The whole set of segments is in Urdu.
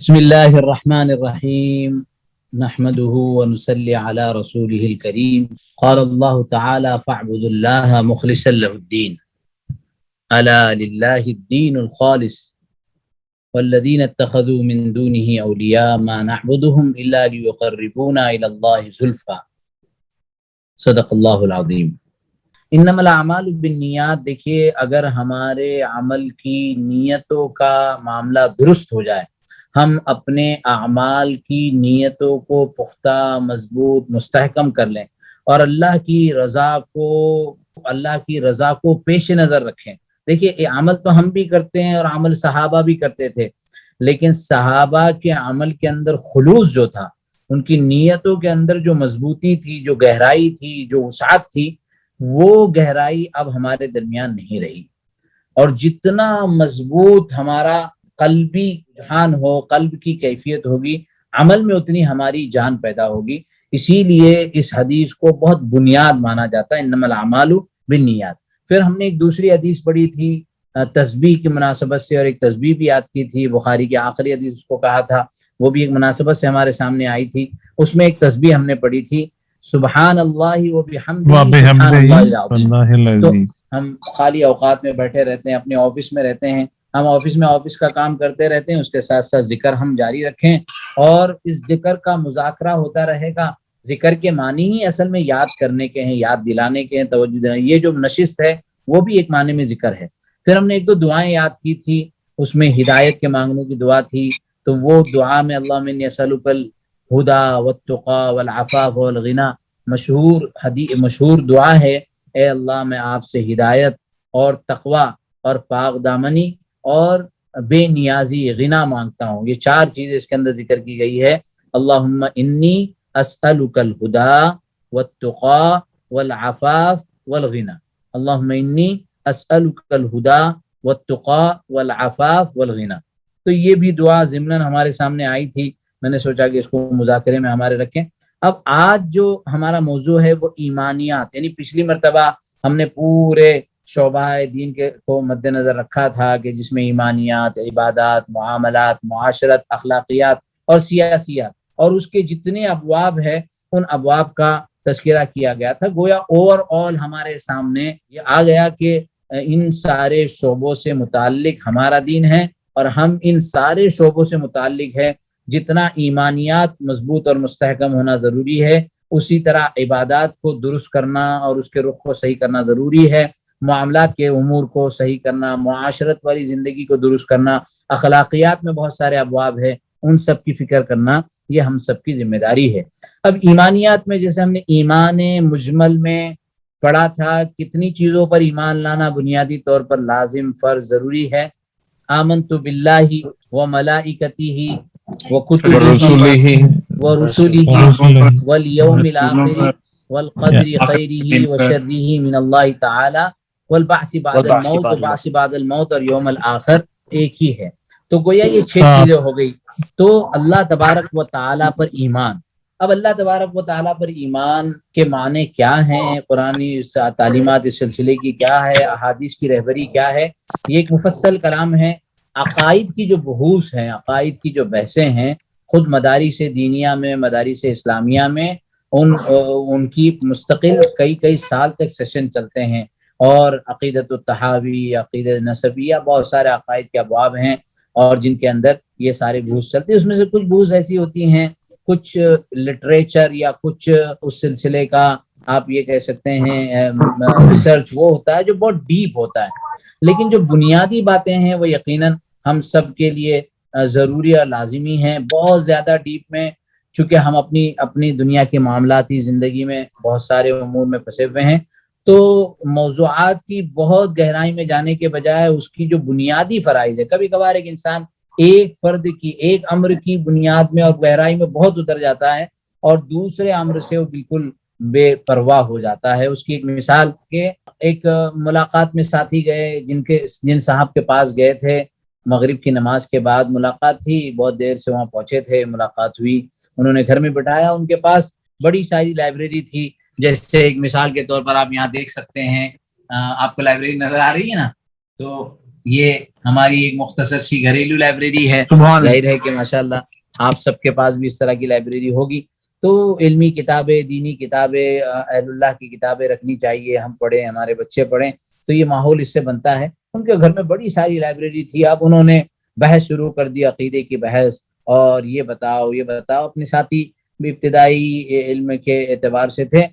بسم اللہ الرحمن الرحیم نحمده ونصلی علی رسوله الکریم قال اللہ تعالی فاعبدوا اللہ مخلصا له الدین الا للہ الدین الخالص والذین اتخذوا من دونه اولیاء ما نعبدهم الا لیقربونا الی اللہ زلفا صدق اللہ العظیم۔ انما الاعمال بالنیات، دیکھیے اگر ہمارے عمل کی نیتوں کا معاملہ درست ہو جائے، ہم اپنے اعمال کی نیتوں کو پختہ مضبوط مستحکم کر لیں اور اللہ کی رضا کو پیش نظر رکھیں۔ دیکھیے یہ عمل تو ہم بھی کرتے ہیں اور عمل صحابہ بھی کرتے تھے، لیکن صحابہ کے عمل کے اندر خلوص جو تھا، ان کی نیتوں کے اندر جو مضبوطی تھی، جو گہرائی تھی، جو وسعت تھی، وہ گہرائی اب ہمارے درمیان نہیں رہی۔ اور جتنا مضبوط ہمارا قلبی جہان ہو، قلب کی کیفیت ہوگی، عمل میں اتنی ہماری جان پیدا ہوگی۔ اسی لیے اس حدیث کو بہت بنیاد مانا جاتا ہے، انما الاعمال بالنیات۔ پھر ہم نے ایک دوسری حدیث پڑھی تھی تسبیح کی مناسبت سے، اور ایک تسبیح بھی یاد کی تھی، بخاری کی آخری حدیث اس کو کہا تھا، وہ بھی ایک مناسبت سے ہمارے سامنے آئی تھی۔ اس میں ایک تسبیح ہم نے پڑھی تھی، سبحان اللہ و بحمدہ سبحان اللہ العظیم۔ تو ہم خالی اوقات میں بیٹھے رہتے ہیں، اپنے آفس میں رہتے ہیں، ہم آفس کا کام کرتے رہتے ہیں، اس کے ساتھ ساتھ ذکر ہم جاری رکھیں، اور اس ذکر کا مذاکرہ ہوتا رہے گا۔ ذکر کے معنی ہی اصل میں یاد کرنے کے ہیں، یاد دلانے کے ہیں، توجہ دینا۔ یہ جو نشست ہے وہ بھی ایک معنی میں ذکر ہے۔ پھر ہم نے ایک دو دعائیں یاد کی تھی، اس میں ہدایت کے مانگنے کی دعا تھی، تو وہ دعا میں اللہم انی اسألک الہدی والتقی والعفاف والغنی، مشہور دعا ہے، اے اللہ میں آپ سے ہدایت اور تقوی اور پاک دامنی اور بے نیازی غنا مانگتا ہوں۔ یہ چار چیزیں اس کے اندر ذکر کی گئی ہے۔ اللہم انی اسألک الہدی والتقی والعفاف والغنی، اللہم انی اسألک الہدی والتقی والعفاف والغنی۔ تو یہ بھی دعا ضمناً ہمارے سامنے آئی تھی، میں نے سوچا کہ اس کو مذاکرے میں ہمارے رکھیں۔ اب آج جو ہمارا موضوع ہے وہ ایمانیات، یعنی پچھلی مرتبہ ہم نے پورے شعبہ دین کے کو مد نظر رکھا تھا کہ جس میں ایمانیات، عبادات، معاملات، معاشرت، اخلاقیات اور سیاسیات اور اس کے جتنے ابواب ہیں ان ابواب کا تذکرہ کیا گیا تھا۔ گویا اوور آل ہمارے سامنے یہ آ گیا کہ ان سارے شعبوں سے متعلق ہمارا دین ہے، اور ہم ان سارے شعبوں سے متعلق ہے۔ جتنا ایمانیات مضبوط اور مستحکم ہونا ضروری ہے، اسی طرح عبادات کو درست کرنا اور اس کے رخ کو صحیح کرنا ضروری ہے، معاملات کے امور کو صحیح کرنا، معاشرت والی زندگی کو درست کرنا، اخلاقیات میں بہت سارے ابواب ہیں، ان سب کی فکر کرنا یہ ہم سب کی ذمہ داری ہے۔ اب ایمانیات میں جیسے ہم نے ایمان مجمل میں پڑھا تھا، کتنی چیزوں پر ایمان لانا بنیادی طور پر لازم، فرض، ضروری ہے۔ آمنت باللہ و ملائکتہ و کتبہ و رسلہ والیوم الآخر والقدر خیرہ و شرہ من اللہ تعالی والبعث بعد الموت و بعث بعد الموت اور یوم الآخر ایک ہی ہے۔ تو گویا یہ 6 چیزیں ہو گئی۔ تو اللہ تبارک و تعالیٰ پر ایمان، اب اللہ تبارک و تعالیٰ پر ایمان کے معنی کیا ہیں، قرآنی تعلیمات اس سلسلے کی کیا ہے، احادیث کی رہبری کیا ہے، یہ ایک مفصل کلام ہے۔ عقائد کی جو بحوث ہیں، عقائد کی جو بحثیں ہیں، خود مدارس دینیہ میں، مدارس اسلامیہ میں ان کی مستقل کئی سال تک سیشن چلتے ہیں، اور عقیدت الطحاوی، عقیدت نسبیہ، بہت سارے عقائد کے ابواب ہیں اور جن کے اندر یہ سارے بحوث چلتے ہیں۔ اس میں سے کچھ بحوث ایسی ہوتی ہیں، کچھ لٹریچر یا کچھ اس سلسلے کا آپ یہ کہہ سکتے ہیں ریسرچ وہ ہوتا ہے جو بہت ڈیپ ہوتا ہے، لیکن جو بنیادی باتیں ہیں وہ یقیناً ہم سب کے لیے ضروری اور لازمی ہیں۔ بہت زیادہ ڈیپ میں، چونکہ ہم اپنی دنیا کے معاملاتی زندگی میں بہت سارے امور میں پھنسے ہوئے ہیں، تو موضوعات کی بہت گہرائی میں جانے کے بجائے اس کی جو بنیادی فرائض ہے، کبھی کبھار ایک انسان ایک فرد کی، ایک امر کی بنیاد میں اور گہرائی میں بہت اتر جاتا ہے، اور دوسرے امر سے وہ بالکل بے پرواہ ہو جاتا ہے۔ اس کی ایک مثال کہ ایک ملاقات میں ساتھی گئے، جن صاحب کے پاس گئے تھے، مغرب کی نماز کے بعد ملاقات تھی، بہت دیر سے وہاں پہنچے تھے، ملاقات ہوئی، انہوں نے گھر میں بٹھایا، ان کے پاس بڑی ساری لائبریری تھی۔ جیسے ایک مثال کے طور پر آپ یہاں دیکھ سکتے ہیں، آپ کو لائبریری نظر آ رہی ہے نا، تو یہ ہماری ایک مختصر سی گھریلو لائبریری ہے. ظاہر ہے کہ ماشاءاللہ آپ سب کے پاس بھی اس طرح کی لائبریری ہوگی. تو علمی کتابیں، دینی کتابیں، اہل اللہ کی کتابیں رکھنی چاہیے. ہم پڑھیں، ہمارے بچے پڑھیں، تو یہ ماحول اس سے بنتا ہے. ان کے گھر میں بڑی ساری لائبریری تھی، اب انہوں نے بحث شروع کر دی، عقیدے کی بحث، اور یہ بتاؤ یہ بتاؤ. اپنے ساتھی بھی ابتدائی علم کے اعتبار سے تھے.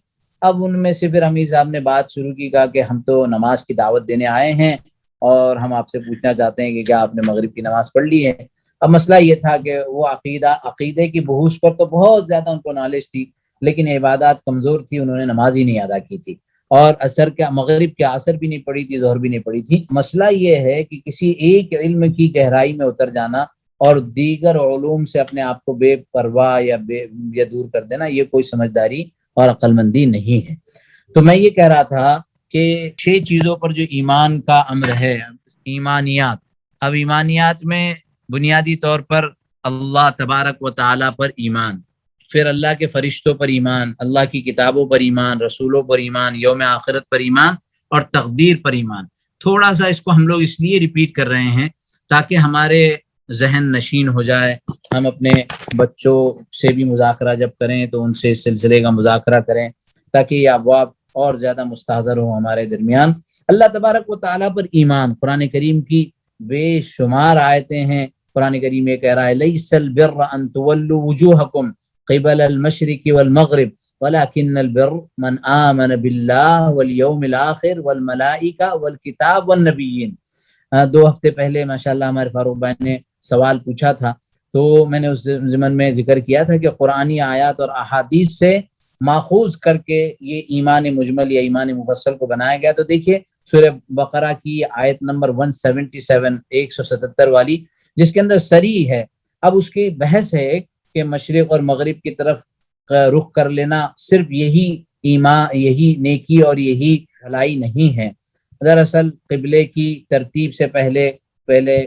اب ان میں سے پھر امیر صاحب نے بات شروع کی، کہا کہ ہم تو نماز کی دعوت دینے آئے ہیں اور ہم آپ سے پوچھنا چاہتے ہیں کہ کیا آپ نے مغرب کی نماز پڑھ لی ہے. اب مسئلہ یہ تھا کہ وہ عقیدے کی بحوث پر تو بہت زیادہ ان کو نالج تھی، لیکن عبادات کمزور تھی، انہوں نے نماز ہی نہیں ادا کی تھی، اور مغرب کے عصر بھی نہیں پڑھی تھی، ظہر بھی نہیں پڑھی تھی. مسئلہ یہ ہے کہ کسی ایک علم کی گہرائی میں اتر جانا اور دیگر علوم سے اپنے آپ کو بے پرواہ یا دور کر دینا، یہ کوئی سمجھداری اور عقل مندی نہیں ہے. تو میں یہ کہہ رہا تھا کہ 6 چیزوں پر جو ایمان کا امر ہے، ایمانیات. اب ایمانیات میں بنیادی طور پر اللہ تبارک و تعالی پر ایمان، پھر اللہ کے فرشتوں پر ایمان، اللہ کی کتابوں پر ایمان، رسولوں پر ایمان، یوم آخرت پر ایمان، اور تقدیر پر ایمان. تھوڑا سا اس کو ہم لوگ اس لیے ریپیٹ کر رہے ہیں تاکہ ہمارے ذہن نشین ہو جائے. ہم اپنے بچوں سے بھی مذاکرہ جب کریں تو ان سے اس سلسلے کا مذاکرہ کریں تاکہ یہ ابواب اور زیادہ مستحضر ہو ہمارے درمیان. اللہ تبارک و تعالیٰ پر ایمان، قرآن کریم کی بے شمار آیتیں ہیں. قرآن کریم یہ کہہ رہا ہے لیس البر ان تولوا وجوہکم قبل المشرق والمغرب ولكن البر من آمن باللہ والیوم الآخر والملائکہ والکتاب والنبیین. 2 ہفتے پہلے ماشاءاللہ ہمارے فاروق بھائی نے سوال پوچھا تھا، تو میں نے اس ضمن میں ذکر کیا تھا کہ قرآنی آیات اور احادیث سے ماخوذ کر کے یہ ایمان مجمل یا ایمان مفصل کو بنایا گیا. تو دیکھیے سورہ بقرہ کی آیت نمبر 177 177 والی، جس کے اندر صریح ہے. اب اس کی بحث ہے کہ مشرق اور مغرب کی طرف رخ کر لینا صرف یہی ایمان، یہی نیکی اور یہی بھلائی نہیں ہے. دراصل قبلے کی ترتیب سے پہلے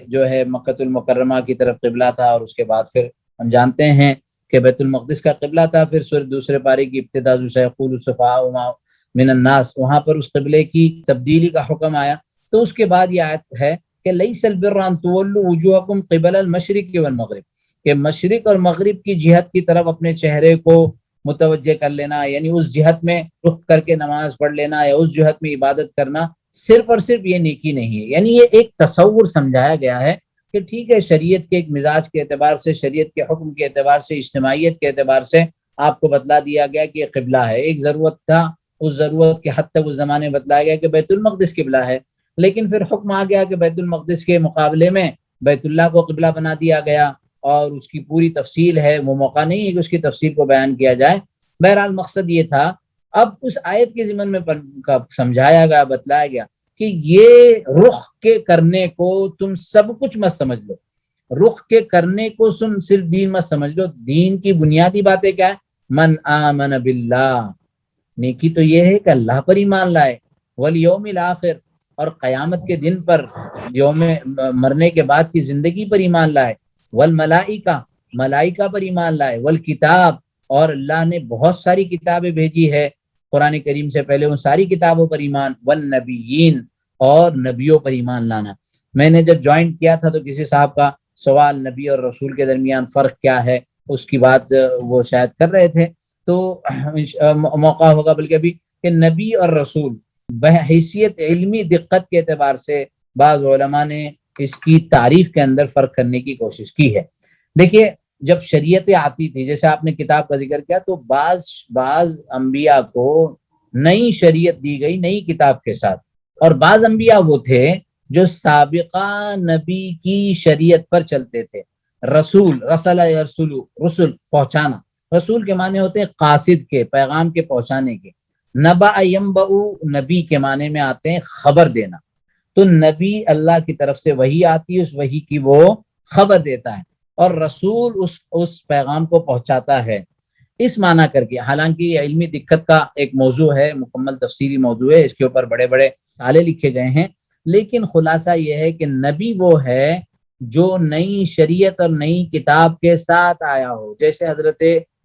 جو ہے مکۃ المکرمہ کی طرف قبلہ تھا، اور اس کے بعد پھر ہم جانتے ہیں کہ بیت المقدس کا قبلہ تھا. پھر سورہ دوسرے پارے کی ابتدا سیقول السفہاء من الناس، وہاں پر اس قبلے کی تبدیلی کا حکم آیا. تو اس کے بعد یہ آیت ہے کہ لیس البر ان تولوا وجوہکم قبل المشرق والمغرب، کہ مشرق اور مغرب کی جہت کی طرف اپنے چہرے کو متوجہ کر لینا، یعنی اس جہت میں رخ کر کے نماز پڑھ لینا یا اس جہت میں عبادت کرنا، صرف اور صرف یہ نیکی نہیں ہے. یعنی یہ ایک تصور سمجھایا گیا ہے کہ ٹھیک ہے، شریعت کے ایک مزاج کے اعتبار سے، شریعت کے حکم کے اعتبار سے، اجتماعیت کے اعتبار سے آپ کو بتلا دیا گیا کہ یہ قبلہ ہے. ایک ضرورت تھا، اس ضرورت کے حد تک اس زمانے میں بتلایا گیا کہ بیت المقدس قبلہ ہے، لیکن پھر حکم آ گیا کہ بیت المقدس کے مقابلے میں بیت اللہ کو قبلہ بنا دیا گیا، اور اس کی پوری تفصیل ہے. وہ موقع نہیں ہے کہ اس کی تفصیل کو بیان کیا جائے. بہرحال مقصد یہ تھا. اب اس آیت کے ضمن میں سمجھایا گیا، بتلایا گیا کہ یہ رخ کے کرنے کو تم سب کچھ مت سمجھ لو، رخ کے کرنے کو صرف دین مت سمجھ لو. دین کی بنیادی باتیں کیا ہے؟ من آمن باللہ، نیکی تو یہ ہے کہ اللہ پر ایمان لائے، والیوم الآخر، اور قیامت کے دن پر، یوم مرنے کے بعد کی زندگی پر ایمان لائے، والملائکہ، ملائکہ پر ایمان لائے، والکتاب، اور اللہ نے بہت ساری کتابیں بھیجی ہے قرآن کریم سے پہلے، ان ساری کتابوں پر ایمان، والنبیین، اور نبیوں پر ایمان لانا. میں نے جب جوائن کیا تھا تو کسی صاحب کا سوال نبی اور رسول کے درمیان فرق کیا ہے، اس کی بات وہ شاید کر رہے تھے. تو موقع ہوگا بلکہ ابھی کہ نبی اور رسول بحیثیت علمی دقت کے اعتبار سے بعض علماء نے اس کی تعریف کے اندر فرق کرنے کی کوشش کی ہے. دیکھیے جب شریعتیں آتی تھی، جیسے آپ نے کتاب کا ذکر کیا، تو بعض انبیاء کو نئی شریعت دی گئی نئی کتاب کے ساتھ، اور بعض انبیاء وہ تھے جو سابقہ نبی کی شریعت پر چلتے تھے. رسول، رسول پہنچانا، رسول کے معنی ہوتے ہیں قاصد کے، پیغام کے پہنچانے کے. نبا ینبأ، نبی کے معنی میں آتے ہیں خبر دینا. تو نبی اللہ کی طرف سے وحی آتی ہے، اس وحی کی وہ خبر دیتا ہے، اور رسول اس پیغام کو پہنچاتا ہے، اس معنی کر کے. حالانکہ یہ علمی دقت کا ایک موضوع ہے، مکمل تفصیلی موضوع ہے، اس کے اوپر بڑے بڑے رسالے لکھے گئے ہیں، لیکن خلاصہ یہ ہے کہ نبی وہ ہے جو نئی شریعت اور نئی کتاب کے ساتھ آیا ہو. جیسے حضرت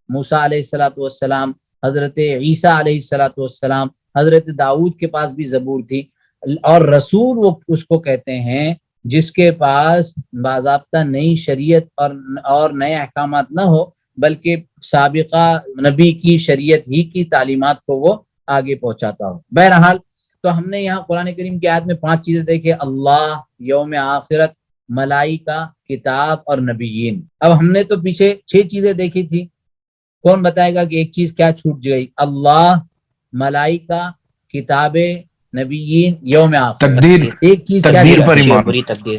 موسیٰ علیہ الصلوۃ والسلام، حضرت عیسیٰ علیہ الصلوۃ والسلام، حضرت داؤد کے پاس بھی زبور تھی. اور رسول وہ اس کو کہتے ہیں جس کے پاس باضابطہ نئی شریعت اور نئے احکامات نہ ہو بلکہ سابقہ نبی کی شریعت ہی کی تعلیمات کو وہ آگے پہنچاتا ہو۔ بہرحال تو ہم نے یہاں قرآن کریم کی آیت میں 5 چیزیں دیکھیں، اللہ، یوم آخرت، ملائکہ، کتاب اور نبیین۔ اب ہم نے تو پیچھے 6 چیزیں دیکھی تھی، کون بتائے گا کہ ایک چیز کیا چھوٹ گئی؟ اللہ، ملائکہ، کتابیں، نبیین، یوم آخرت۔ تقدیر، ایک چیز کیا تقدیر پر اچھی ایمان۔ بری تقدیر۔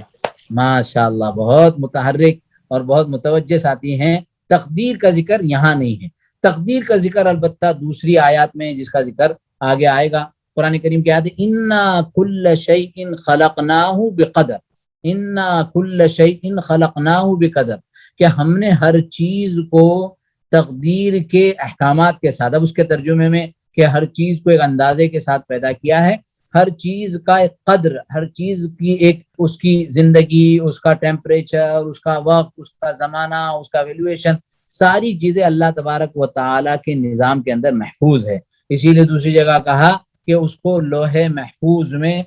ماشاء اللہ، بہت متحرک اور بہت متوجہ ساتھی ہیں۔ تقدیر کا ذکر یہاں نہیں ہے، تقدیر کا ذکر البتہ دوسری آیات میں جس کا ذکر آگے آئے گا۔ قرآن کریم کی آیت ہے انا کل شیء خلقناہ بقدر، انا کل شیء خلقناہ بقدر، کہ ہم نے ہر چیز کو تقدیر کے احکامات کے ساتھ، اب اس کے ترجمے میں کہ ہر چیز کو ایک اندازے کے ساتھ پیدا کیا ہے، ہر چیز کا ایک قدر، ہر چیز کی ایک اس کی زندگی، اس کا ٹیمپریچر، اس کا وقت، اس کا زمانہ، اس کا ویلیویشن، ساری چیزیں اللہ تبارک و تعالیٰ کے نظام کے اندر محفوظ ہے۔ اسی لیے دوسری جگہ کہا کہ اس کو لوح محفوظ میں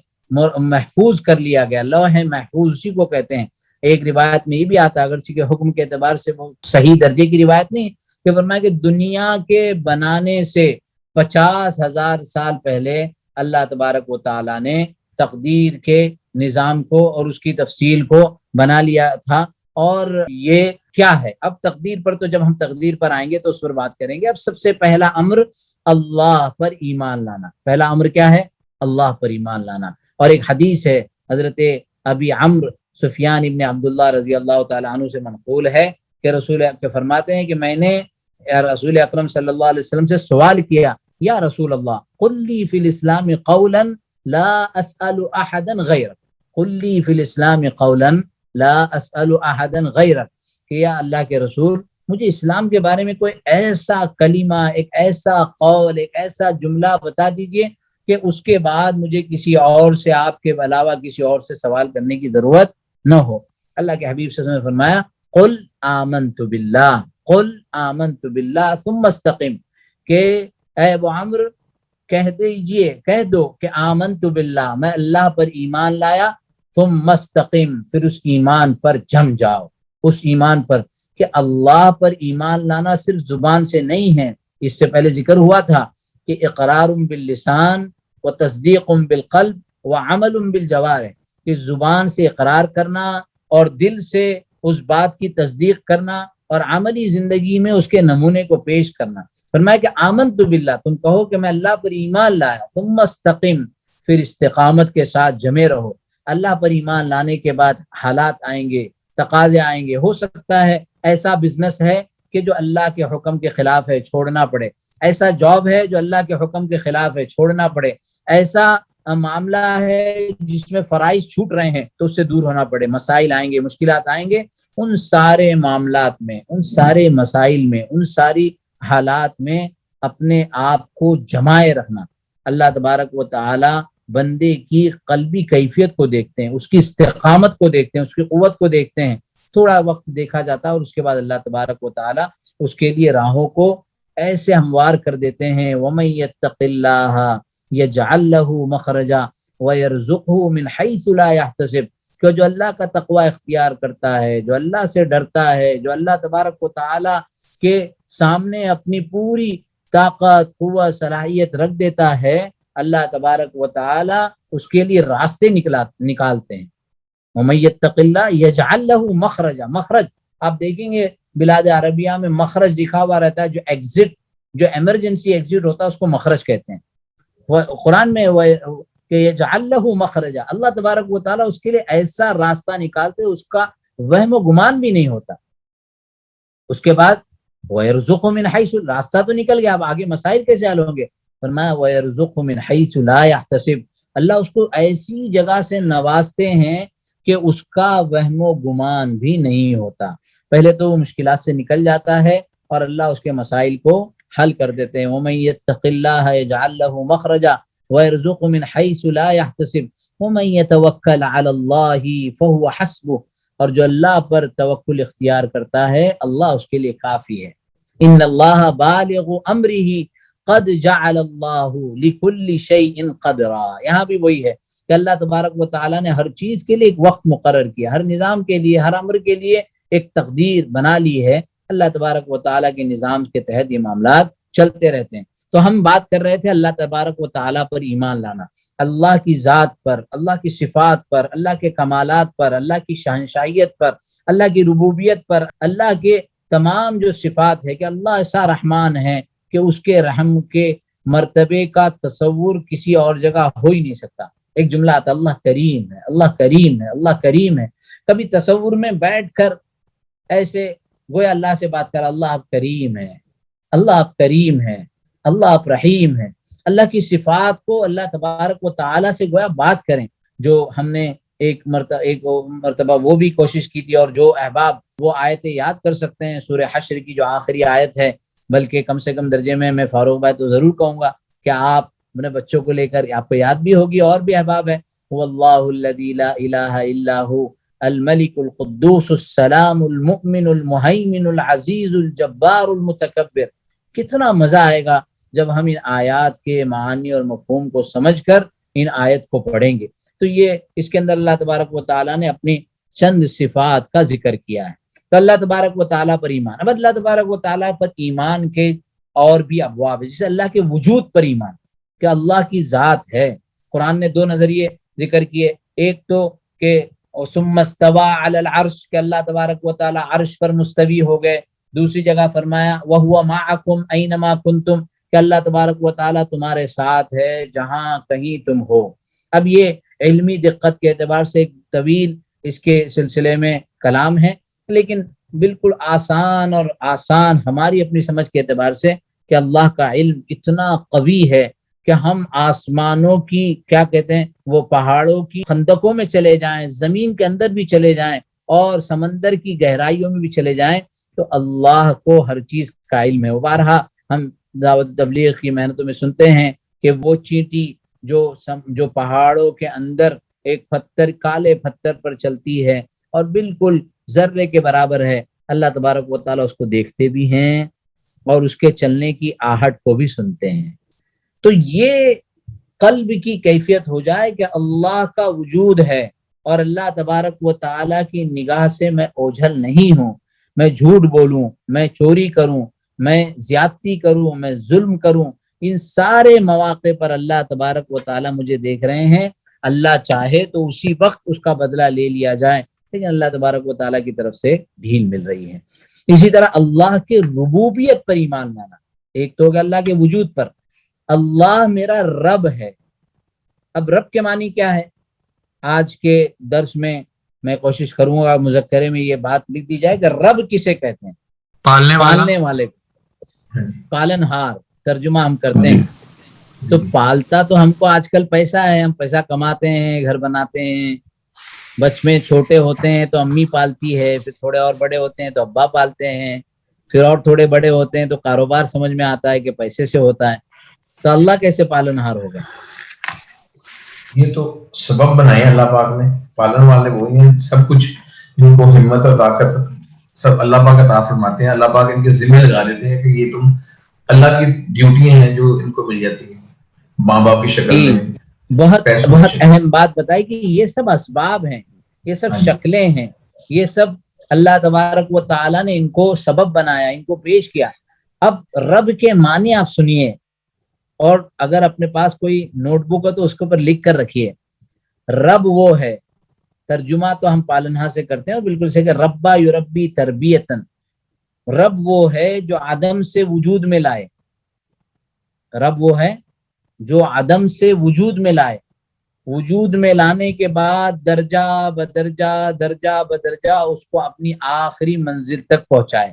محفوظ کر لیا گیا۔ لوح محفوظ اسی کو کہتے ہیں۔ ایک روایت میں یہ بھی آتا ہے، اگرچہ کہ حکم کے اعتبار سے وہ صحیح درجے کی روایت نہیں، کہ فرمایا کہ دنیا کے بنانے سے 50,000 سال پہلے اللہ تبارک و تعالیٰ نے تقدیر کے نظام کو اور اس کی تفصیل کو بنا لیا تھا۔ اور یہ کیا ہے؟ اب تقدیر پر تو جب ہم تقدیر پر آئیں گے تو اس پر بات کریں گے۔ اب سب سے پہلا امر اللہ پر ایمان لانا۔ پہلا امر کیا ہے؟ اللہ پر ایمان لانا۔ اور ایک حدیث ہے حضرت ابی عمرو سفیان ابن عبداللہ رضی اللہ تعالیٰ عنہ سے منقول ہے کہ رسول کے فرماتے ہیں کہ میں نے رسول اکرم صلی اللہ علیہ وسلم سے سوال کیا، یا رسول اللہ قل لی فی الاسلام قولا لا اسأل احدا غیرک، قل لی فی الاسلام قولا لا اسأل احدا غیرک، کہ یا اللہ کے رسول مجھے اسلام کے بارے میں کوئی ایسا کلمہ، ایک ایسا قول، ایک ایسا جملہ بتا دیجئے کہ اس کے بعد مجھے کسی اور سے، آپ کے علاوہ کسی اور سے سوال کرنے کی ضرورت نہ ہو۔ اللہ کے حبیب صلی اللہ علیہ وسلم نے فرمایا قل آمنت باللہ، قل آمنت باللہ ثم استقم، کہ اے ابو عمرو کہہ دیجئے، کہہ دو کہ آمنت باللہ، میں اللہ پر ایمان لایا، ثم استقم، پھر اس ایمان پر جم جاؤ، اس ایمان پر۔ کہ اللہ پر ایمان لانا صرف زبان سے نہیں ہے، اس سے پہلے ذکر ہوا تھا کہ اقرار باللسان و تصدیق بالقلب و عمل بالجوارح، کہ زبان سے اقرار کرنا اور دل سے اس بات کی تصدیق کرنا اور عملی زندگی میں اس کے نمونے کو پیش کرنا۔ فرمایا کہ آمنت باللہ، تم کہو کہ میں اللہ پر ایمان لایا، ثم استقم، پھر استقامت کے ساتھ جمے رہو۔ اللہ پر ایمان لانے کے بعد حالات آئیں گے، تقاضے آئیں گے، ہو سکتا ہے ایسا بزنس ہے کہ جو اللہ کے حکم کے خلاف ہے، چھوڑنا پڑے، ایسا جاب ہے جو اللہ کے حکم کے خلاف ہے، چھوڑنا پڑے، ایسا معاملہ ہے جس میں فرائض چھوٹ رہے ہیں تو اس سے دور ہونا پڑے، مسائل آئیں گے، مشکلات آئیں گے۔ ان سارے معاملات میں، ان سارے مسائل میں، ان ساری حالات میں اپنے آپ کو جمائے رکھنا۔ اللہ تبارک و تعالی بندے کی قلبی کیفیت کو دیکھتے ہیں، اس کی استقامت کو دیکھتے ہیں، اس کی قوت کو دیکھتے ہیں۔ تھوڑا وقت دیکھا جاتا ہے اور اس کے بعد اللہ تبارک و تعالی اس کے لیے راہوں کو ایسے ہموار کر دیتے ہیں۔ وَمَن يَتَّقِ اللَّهَ يَجْعَل لَّهُ مَخْرَجًا وَيَرْزُقْهُ مِنْ حَيْثُ لَا يَحْتَسِبُ، کہ جو اللہ کا تقوی اختیار کرتا ہے، جو اللہ سے ڈرتا ہے، جو اللہ تبارک و تعالی کے سامنے اپنی پوری طاقت، قوت، صلاحیت رکھ دیتا ہے، اللہ تبارک و تعالی اس کے لیے راستے نکالتے ہیں۔ وَمَن يَتَّقِ اللَّهَ يَجْعَل لَّهُ مَخْرَجًا، مخرج آپ دیکھیں گے بلاد عربیہ میں مخرج لکھا ہوا رہتا ہے، جو ایگزٹ، جو ایمرجنسی ایگزٹ ہوتا ہے اس کو مخرج کہتے ہیں۔ قرآن میں کہ یجعل لہ مخرجا، اللہ تبارک و تعالیٰ اس کے لیے ایسا راستہ نکالتے اس کا وہم و گمان بھی نہیں ہوتا۔ اس کے بعد وَيَرْزُقْهُ مِنْ حَيْثُ، راستہ تو نکل گیا، اب آگے مسائل کیسے حل ہوں گے؟ فرمایا وَيَرْزُقْهُ مِنْ حَيْثُ لَا يَحْتَسِبُ، اللہ اس کو ایسی جگہ سے نوازتے ہیں کہ اس کا وہم و گمان بھی نہیں ہوتا۔ پہلے تو وہ مشکلات سے نکل جاتا ہے اور اللہ اس کے مسائل کو حل کر دیتے ہیں۔ وَمَن يَتَّقِ اللَّهَ يَجْعَل لَّهُ مَخْرَجًا وَيَرْزُقْهُ مِنْ حَيْثُ لَا يَحْتَسِبُ وَمَن يَتَوَكَّلْ عَلَى اللَّهِ فَهُوَ حَسْبُهُ، اور جو اللہ پر توکل اختیار کرتا ہے اللہ اس کے لیے کافی ہے۔ ان اللہ بالغ امرہ قد جعل اللہ لکل شیء قدرا، یہاں بھی وہی ہے کہ اللہ تبارک و تعالیٰ نے ہر چیز کے لیے ایک وقت مقرر کیا، ہر نظام کے لیے، ہر امر کے لیے ایک تقدیر بنا لی ہے۔ اللہ تبارک و تعالیٰ کے نظام کے تحت یہ معاملات چلتے رہتے ہیں۔ تو ہم بات کر رہے تھے اللہ تبارک و تعالیٰ پر ایمان لانا، اللہ کی ذات پر، اللہ کی صفات پر، اللہ کے کمالات پر، اللہ کی شہنشاہیت پر، اللہ کی ربوبیت پر، اللہ کے تمام جو صفات ہے کہ اللہ ایسا رحمان ہے کہ اس کے رحم کے مرتبے کا تصور کسی اور جگہ ہو ہی نہیں سکتا۔ ایک جملہ آتا اللہ کریم ہے، اللہ کریم ہے، اللہ کریم ہے، کبھی تصور میں بیٹھ کر ایسے گویا اللہ سے بات کر، اللہ آپ کریم ہے، اللہ آپ کریم ہے، اللہ آپ رحیم ہے، اللہ کی صفات کو اللہ تبارک و تعالیٰ سے گویا بات کریں۔ جو ہم نے ایک مرتبہ وہ بھی کوشش کی تھی، اور جو احباب وہ آیتیں یاد کر سکتے ہیں سورہ حشر کی جو آخری آیت ہے، بلکہ کم سے کم درجے میں فاروق بھائی تو ضرور کہوں گا کہ آپ اپنے بچوں کو لے کر، آپ کو یاد بھی ہوگی اور بھی احباب ہے، واللہ الذی لا الہ الا ہو الملک القدوس السلام المؤمن المہیمن العزیز الجبار المتکبر۔ کتنا مزہ آئے گا جب ہم ان آیات کے معانی اور مفہوم کو سمجھ کر ان آیت کو پڑھیں گے۔ تو یہ اس کے اندر اللہ تبارک و تعالیٰ نے اپنی چند صفات کا ذکر کیا ہے۔ تو اللہ تبارک و تعالیٰ پر ایمان، اب اللہ تبارک و تعالیٰ پر ایمان کے اور بھی ابواب ہے، جیسے اللہ کے وجود پر ایمان کہ اللہ کی ذات ہے۔ قرآن نے دو نظریے ذکر کیے، ایک تو کہ ثم استوى علی العرش کہ اللہ تبارک و تعالیٰ عرش پر مستوی ہو گئے، دوسری جگہ فرمایا وَهُوَ مَعَكُمْ أَيْنَمَا كُنْتُمْ کہ اللہ تبارک و تعالیٰ تمہارے ساتھ ہے جہاں کہیں تم ہو۔ اب یہ علمی دقت کے اعتبار سے ایک طویل اس کے سلسلے میں کلام ہے، لیکن بالکل آسان ہماری اپنی سمجھ کے اعتبار سے کہ اللہ کا علم اتنا قوی ہے کہ ہم آسمانوں کی کیا کہتے ہیں وہ پہاڑوں کی خندقوں میں چلے جائیں، زمین کے اندر بھی چلے جائیں اور سمندر کی گہرائیوں میں بھی چلے جائیں، تو اللہ کو ہر چیز کا علم ہے۔ بارہا ہم دعوت تبلیغ کی محنتوں میں سنتے ہیں کہ وہ چینٹی جو پہاڑوں کے اندر ایک کالے پتھر پر چلتی ہے اور بالکل ذرے کے برابر ہے، اللہ تبارک و تعالیٰ اس کو دیکھتے بھی ہیں اور اس کے چلنے کی آہٹ کو بھی سنتے ہیں۔ تو یہ قلب کی کیفیت ہو جائے کہ اللہ کا وجود ہے اور اللہ تبارک و تعالیٰ کی نگاہ سے میں اوجھل نہیں ہوں، میں جھوٹ بولوں، میں چوری کروں، میں زیادتی کروں، میں ظلم کروں، ان سارے مواقع پر اللہ تبارک و تعالیٰ مجھے دیکھ رہے ہیں۔ اللہ چاہے تو اسی وقت اس کا بدلہ لے لیا جائے، لیکن اللہ تبارک و تعالیٰ کی طرف سے ڈھیل مل رہی ہے۔ اسی طرح اللہ کے ربوبیت پر ایمان لانا، ایک تو کہ اللہ کے وجود پر، اللہ میرا رب ہے۔ اب رب کے معنی کیا ہے؟ آج کے درس میں کوشش کروں گا مذکرے میں یہ بات لکھ دی جائے کہ رب کسے کہتے ہیں؟ پالنے والے، پالن ہار ترجمہ ہم کرتے ہیں۔ تو پالتا تو ہم کو آج کل پیسہ ہے، ہم پیسہ کماتے ہیں، گھر بناتے ہیں، بچے چھوٹے ہوتے ہیں تو امی پالتی ہے، پھر تھوڑے اور بڑے ہوتے ہیں تو ابا پالتے ہیں، پھر اور تھوڑے بڑے ہوتے ہیں تو کاروبار سمجھ میں آتا ہے کہ پیسے سے ہوتا ہے۔ تو اللہ کیسے پالن ہار ہو گئے؟ یہ تو سبب بنائے اللہ پاک نے، پالن والے وہی ہیں، سب کچھ جن کو ہمت اور طاقت سب اللہ پاک عطا فرماتے ہیں۔ اللہ پاک ان کے ذمہ لگا دیتے ہیں کہ یہ تم اللہ کی ڈیوٹیاں ہیں جو ان کو مل جاتی ہیں ماں باپ کی شکل میں۔ بہت اہم بات بتائی کہ یہ سب اسباب ہیں، یہ سب شکلیں ہیں، یہ سب اللہ تبارک و تعالیٰ نے ان کو سبب بنایا، ان کو پیش کیا۔ اب رب کے معنی آپ سنیے، اور اگر اپنے پاس کوئی نوٹ بک ہے تو اس کے اوپر لکھ کر رکھیے۔ رب وہ ہے، ترجمہ تو ہم پالنہا سے کرتے ہیں اور بالکل سے کہ ربا یربی تربیتن، رب وہ ہے جو عدم سے وجود میں لائے، رب وہ ہے جو عدم سے وجود میں لائے، وجود میں لانے کے بعد درجہ بدرجہ اس کو اپنی آخری منزل تک پہنچائے۔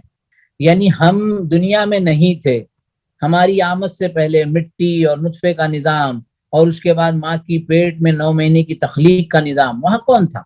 یعنی ہم دنیا میں نہیں تھے، ہماری آمد سے پہلے مٹی اور نطفے کا نظام اور اس کے بعد ماں کی پیٹ میں 9 مہینے کی تخلیق کا نظام، وہاں کون تھا؟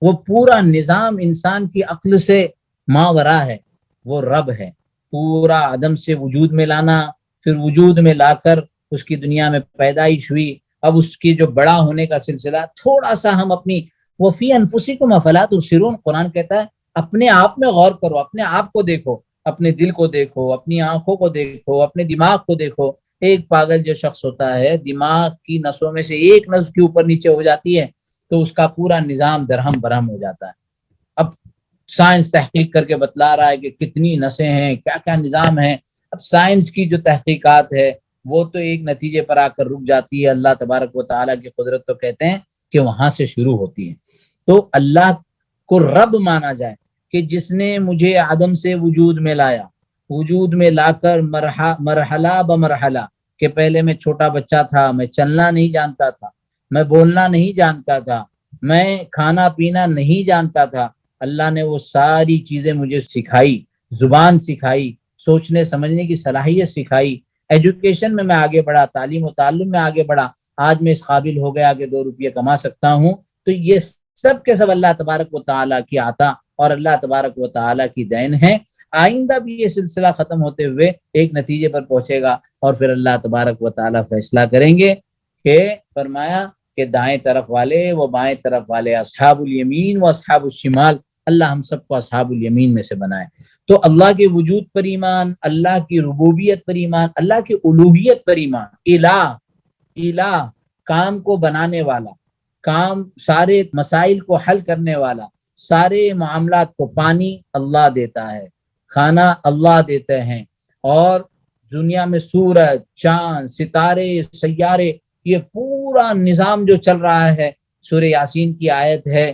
وہ پورا نظام انسان کی عقل سے ماورا ہے، وہ رب ہے۔ پورا عدم سے وجود میں لانا، پھر وجود میں لا کر اس کی دنیا میں پیدائش ہوئی، اب اس کی جو بڑا ہونے کا سلسلہ تھوڑا سا ہم اپنی وفی انفسکم افلا تبصرون، قرآن کہتا ہے اپنے آپ میں غور کرو، اپنے آپ کو دیکھو، اپنے دل کو دیکھو، اپنی آنکھوں کو دیکھو، اپنے دماغ کو دیکھو ایک پاگل جو شخص ہوتا ہے دماغ کی نسوں میں سے ایک نس کے اوپر نیچے ہو جاتی ہے تو اس کا پورا نظام درہم برہم ہو جاتا ہے. اب سائنس تحقیق کر کے بتلا رہا ہے کہ کتنی نسیں ہیں، کیا کیا نظام ہے. اب سائنس کی جو تحقیقات ہے وہ تو ایک نتیجے پر آ کر رک جاتی ہے. اللہ تبارک و تعالیٰ کی قدرت تو کہتے ہیں کہ وہاں سے شروع ہوتی ہے. تو اللہ کو رب مانا جائے کہ جس نے مجھے عدم سے وجود میں لایا، وجود میں لا کر مرحلہ بمرحلہ، کہ پہلے میں چھوٹا بچہ تھا، میں چلنا نہیں جانتا تھا، میں بولنا نہیں جانتا تھا، میں کھانا پینا نہیں جانتا تھا. اللہ نے وہ ساری چیزیں مجھے سکھائی، زبان سکھائی، سوچنے سمجھنے کی صلاحیت سکھائی. ایجوکیشن میں آگے بڑھا، تعلیم و تعلم میں آگے بڑھا، آج میں اس قابل ہو گیا کہ 2 روپے کما سکتا ہوں. تو یہ سب کے سب اللہ تبارک و تعالیٰ کی عطا اور اللہ تبارک و تعالیٰ کی دین ہے. آئندہ بھی یہ سلسلہ ختم ہوتے ہوئے ایک نتیجے پر پہنچے گا اور پھر اللہ تبارک و تعالیٰ فیصلہ کریں گے کہ فرمایا کہ دائیں طرف والے وہ بائیں طرف والے، اصحاب الیمین و اصحاب الشمال، اللہ ہم سب کو اصحاب الیمین میں سے بنائے. تو اللہ کے وجود پر ایمان، اللہ کی ربوبیت پر ایمان، اللہ کی الوہیت پر ایمان. الہ کام کو بنانے والا، کام سارے مسائل کو حل کرنے والا، سارے معاملات کو، پانی اللہ دیتا ہے، کھانا اللہ دیتے ہیں، اور دنیا میں سورج، چاند، ستارے، سیارے، یہ پورا نظام جو چل رہا ہے. سورہ یاسین کی آیت ہے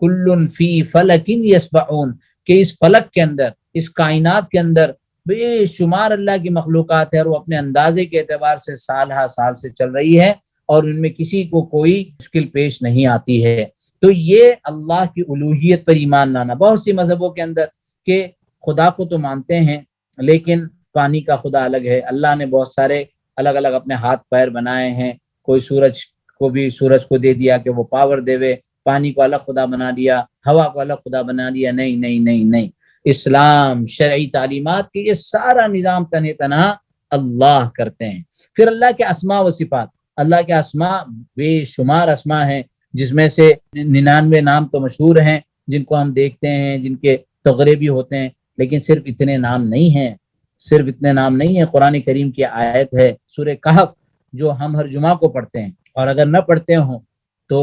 کل فی فلک یسبحون، کہ اس فلک کے اندر، اس کائنات کے اندر بے شمار اللہ کی مخلوقات ہے اور وہ اپنے اندازے کے اعتبار سے سال ہا سال سے چل رہی ہے اور ان میں کسی کو کوئی مشکل پیش نہیں آتی ہے. تو یہ اللہ کی الوہیت پر ایمان لانا. بہت سی مذہبوں کے اندر کہ خدا کو تو مانتے ہیں لیکن پانی کا خدا الگ ہے. اللہ نے بہت سارے الگ الگ اپنے ہاتھ پیر بنائے ہیں. کوئی سورج کو دے دیا کہ وہ پاور دے وے، پانی کو الگ خدا بنا دیا، ہوا کو الگ خدا بنا دیا. نہیں نہیں نہیں نہیں، اسلام شرعی تعلیمات کے یہ سارا نظام تنہ تنہا اللہ کرتے ہیں. پھر اللہ کے اسماء و صفات، اللہ کے اسماء بے شمار اسماء ہیں، جس میں سے 99 نام تو مشہور ہیں جن کو ہم دیکھتے ہیں، جن کے تغرے بھی ہوتے ہیں، لیکن صرف اتنے نام نہیں ہیں. قرآن کریم کی آیت ہے سورہ کہف جو ہم ہر جمعہ کو پڑھتے ہیں، اور اگر نہ پڑھتے ہوں تو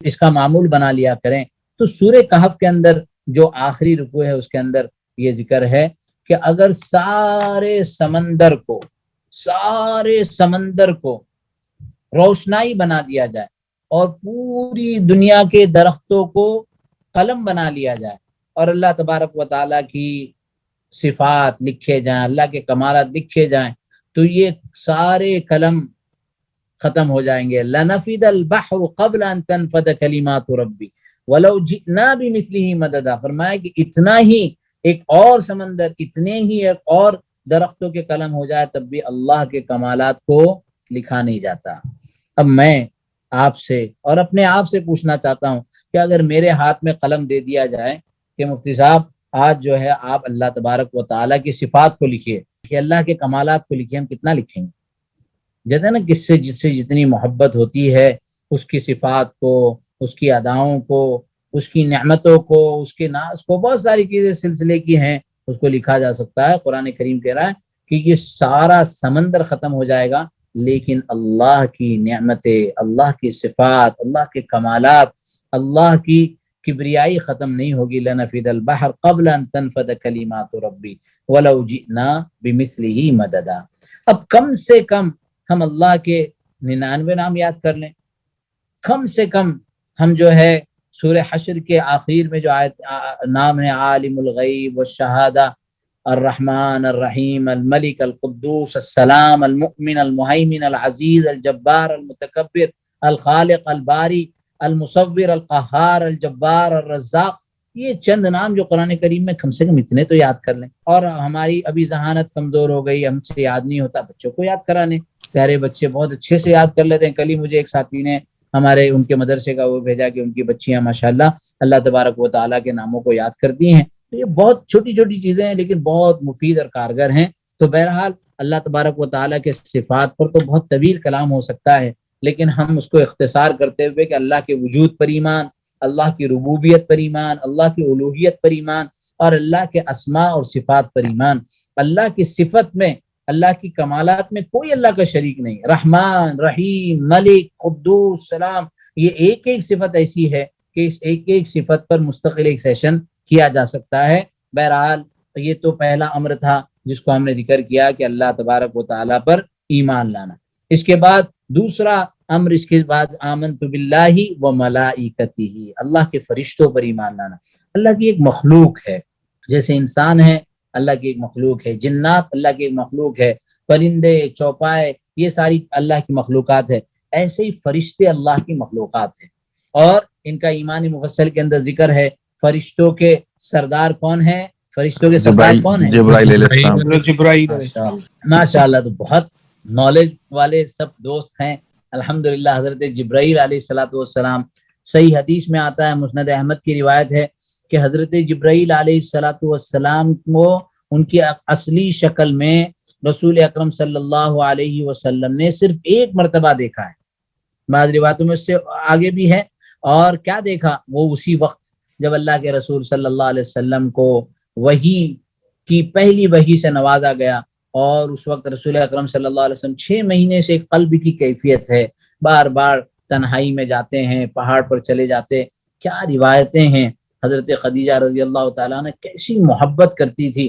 اس کا معمول بنا لیا کریں. تو سورہ کہف کے اندر جو آخری رکوع ہے اس کے اندر یہ ذکر ہے کہ اگر سارے سمندر کو روشنائی بنا دیا جائے اور پوری دنیا کے درختوں کو قلم بنا لیا جائے اور اللہ تبارک و تعالیٰ کی صفات لکھے جائیں، اللہ کے کمالات لکھے جائیں، تو یہ سارے قلم ختم ہو جائیں گے. لنفد البحر قبل ان تنفد کلمات ربی ولو جئنا بمثله مددا. فرمایا کہ اتنا ہی ایک اور سمندر، اتنے ہی ایک اور درختوں کے قلم ہو جائے تب بھی اللہ کے کمالات کو لکھا نہیں جاتا. اب میں آپ سے اور اپنے آپ سے پوچھنا چاہتا ہوں کہ اگر میرے ہاتھ میں قلم دے دیا جائے کہ مفتی صاحب آج جو ہے آپ اللہ تبارک و تعالیٰ کی صفات کو لکھیے، کہ اللہ کے کمالات کو لکھیے، ہم کتنا لکھیں گے؟ جیسے نا جس سے جتنی محبت ہوتی ہے اس کی صفات کو، اس کی اداؤں کو، اس کی نعمتوں کو، اس کے ناز کو، بہت ساری چیزیں سلسلے کی ہیں، اس کو لکھا جا سکتا ہے. قرآن کریم کہہ رہا ہے کہ یہ سارا سمندر ختم ہو جائے گا لیکن اللہ کی نعمتیں، اللہ کی صفات، اللہ کے کمالات، اللہ کی کبریائی ختم نہیں ہوگی. لنفد البحر قبل ان تنفد کلمات ربی ولو جئنا بمثله مددا. اب کم سے کم ہم اللہ کے 99 نام یاد کر لیں. کم سے کم ہم جو ہے سورہ حشر کے آخر میں جو آیت نام ہے عالم الغیب والشہادہ، الرحمن الرحیم الملک القدوس السلام المؤمن المہیمن العزیز الجبار المتکبر الخالق الباری المصور القہار الجبار الرزاق، یہ چند نام جو قرآن کریم میں کم سے کم اتنے تو یاد کر لیں. اور ہماری ابھی ذہانت کمزور ہو گئی، ہم سے یاد نہیں ہوتا، بچوں کو یاد کرانے. پیارے بچے بہت اچھے سے یاد کر لیتے ہیں. کل ہی مجھے ایک ساتھی نے ہمارے ان کے مدرسے کا وہ بھیجا کہ ان کی بچیاں ماشاءاللہ اللہ تبارک و تعالیٰ کے ناموں کو یاد کرتی ہیں. تو یہ بہت چھوٹی چھوٹی چیزیں ہیں لیکن بہت مفید اور کارگر ہیں. تو بہرحال اللہ تبارک و تعالیٰ کے صفات پر تو بہت طویل کلام ہو سکتا ہے، لیکن ہم اس کو اختصار کرتے ہوئے کہ اللہ کے وجود پر ایمان، اللہ کی ربوبیت پر ایمان، اللہ کی الوہیت پر ایمان اور اللہ کے اسماء اور صفات پر ایمان. اللہ کی صفت میں اللہ کی کمالات میں کوئی اللہ کا شریک نہیں. رحمان، رحیم، ملک، قدوس، سلام، یہ ایک ایک صفت ایسی ہے کہ اس ایک ایک صفت پر مستقل ایک سیشن کیا جا سکتا ہے. بہرحال یہ تو پہلا امر تھا جس کو ہم نے ذکر کیا کہ اللہ تبارک و تعالیٰ پر ایمان لانا. اس کے بعد دوسرا امر، اس کے بعد آمنت باللہ و ملائکتہ، اللہ کے فرشتوں پر ایمان لانا. اللہ کی ایک مخلوق ہے، جیسے انسان ہے اللہ کی ایک مخلوق ہے، جنات اللہ کی ایک مخلوق ہے، پرندے، چوپائے، یہ ساری اللہ کی مخلوقات ہے. ایسے ہی فرشتے اللہ کی مخلوقات ہیں، اور ان کا ایمان مفصل کے اندر ذکر ہے. فرشتوں کے سردار کون ہیں؟ فرشتوں کے سردار کون ہیں؟ جبرائیل علیہ السلام. ماشاء اللہ، تو بہت نالج والے سب دوست ہیں الحمدللہ. حضرت جبرائیل علیہ السلام، صحیح حدیث میں آتا ہے، مسند احمد کی روایت ہے کہ حضرت جبرائیل علیہ السلام کو ان کی اصلی شکل میں رسول اکرم صلی اللہ علیہ وسلم نے صرف ایک مرتبہ دیکھا ہے. بعض روایتوں میں اس سے آگے بھی ہے. اور کیا دیکھا؟ وہ اسی وقت جب اللہ کے رسول صلی اللہ علیہ وسلم کو وحی کی پہلی وحی سے نوازا گیا، اور اس وقت رسول اکرم صلی اللہ علیہ وسلم 6 مہینے سے قلب کی کیفیت ہے، بار بار تنہائی میں جاتے ہیں، پہاڑ پر چلے جاتے. کیا روایتیں ہیں. حضرت خدیجہ رضی اللہ تعالیٰ نے کیسی محبت کرتی تھی.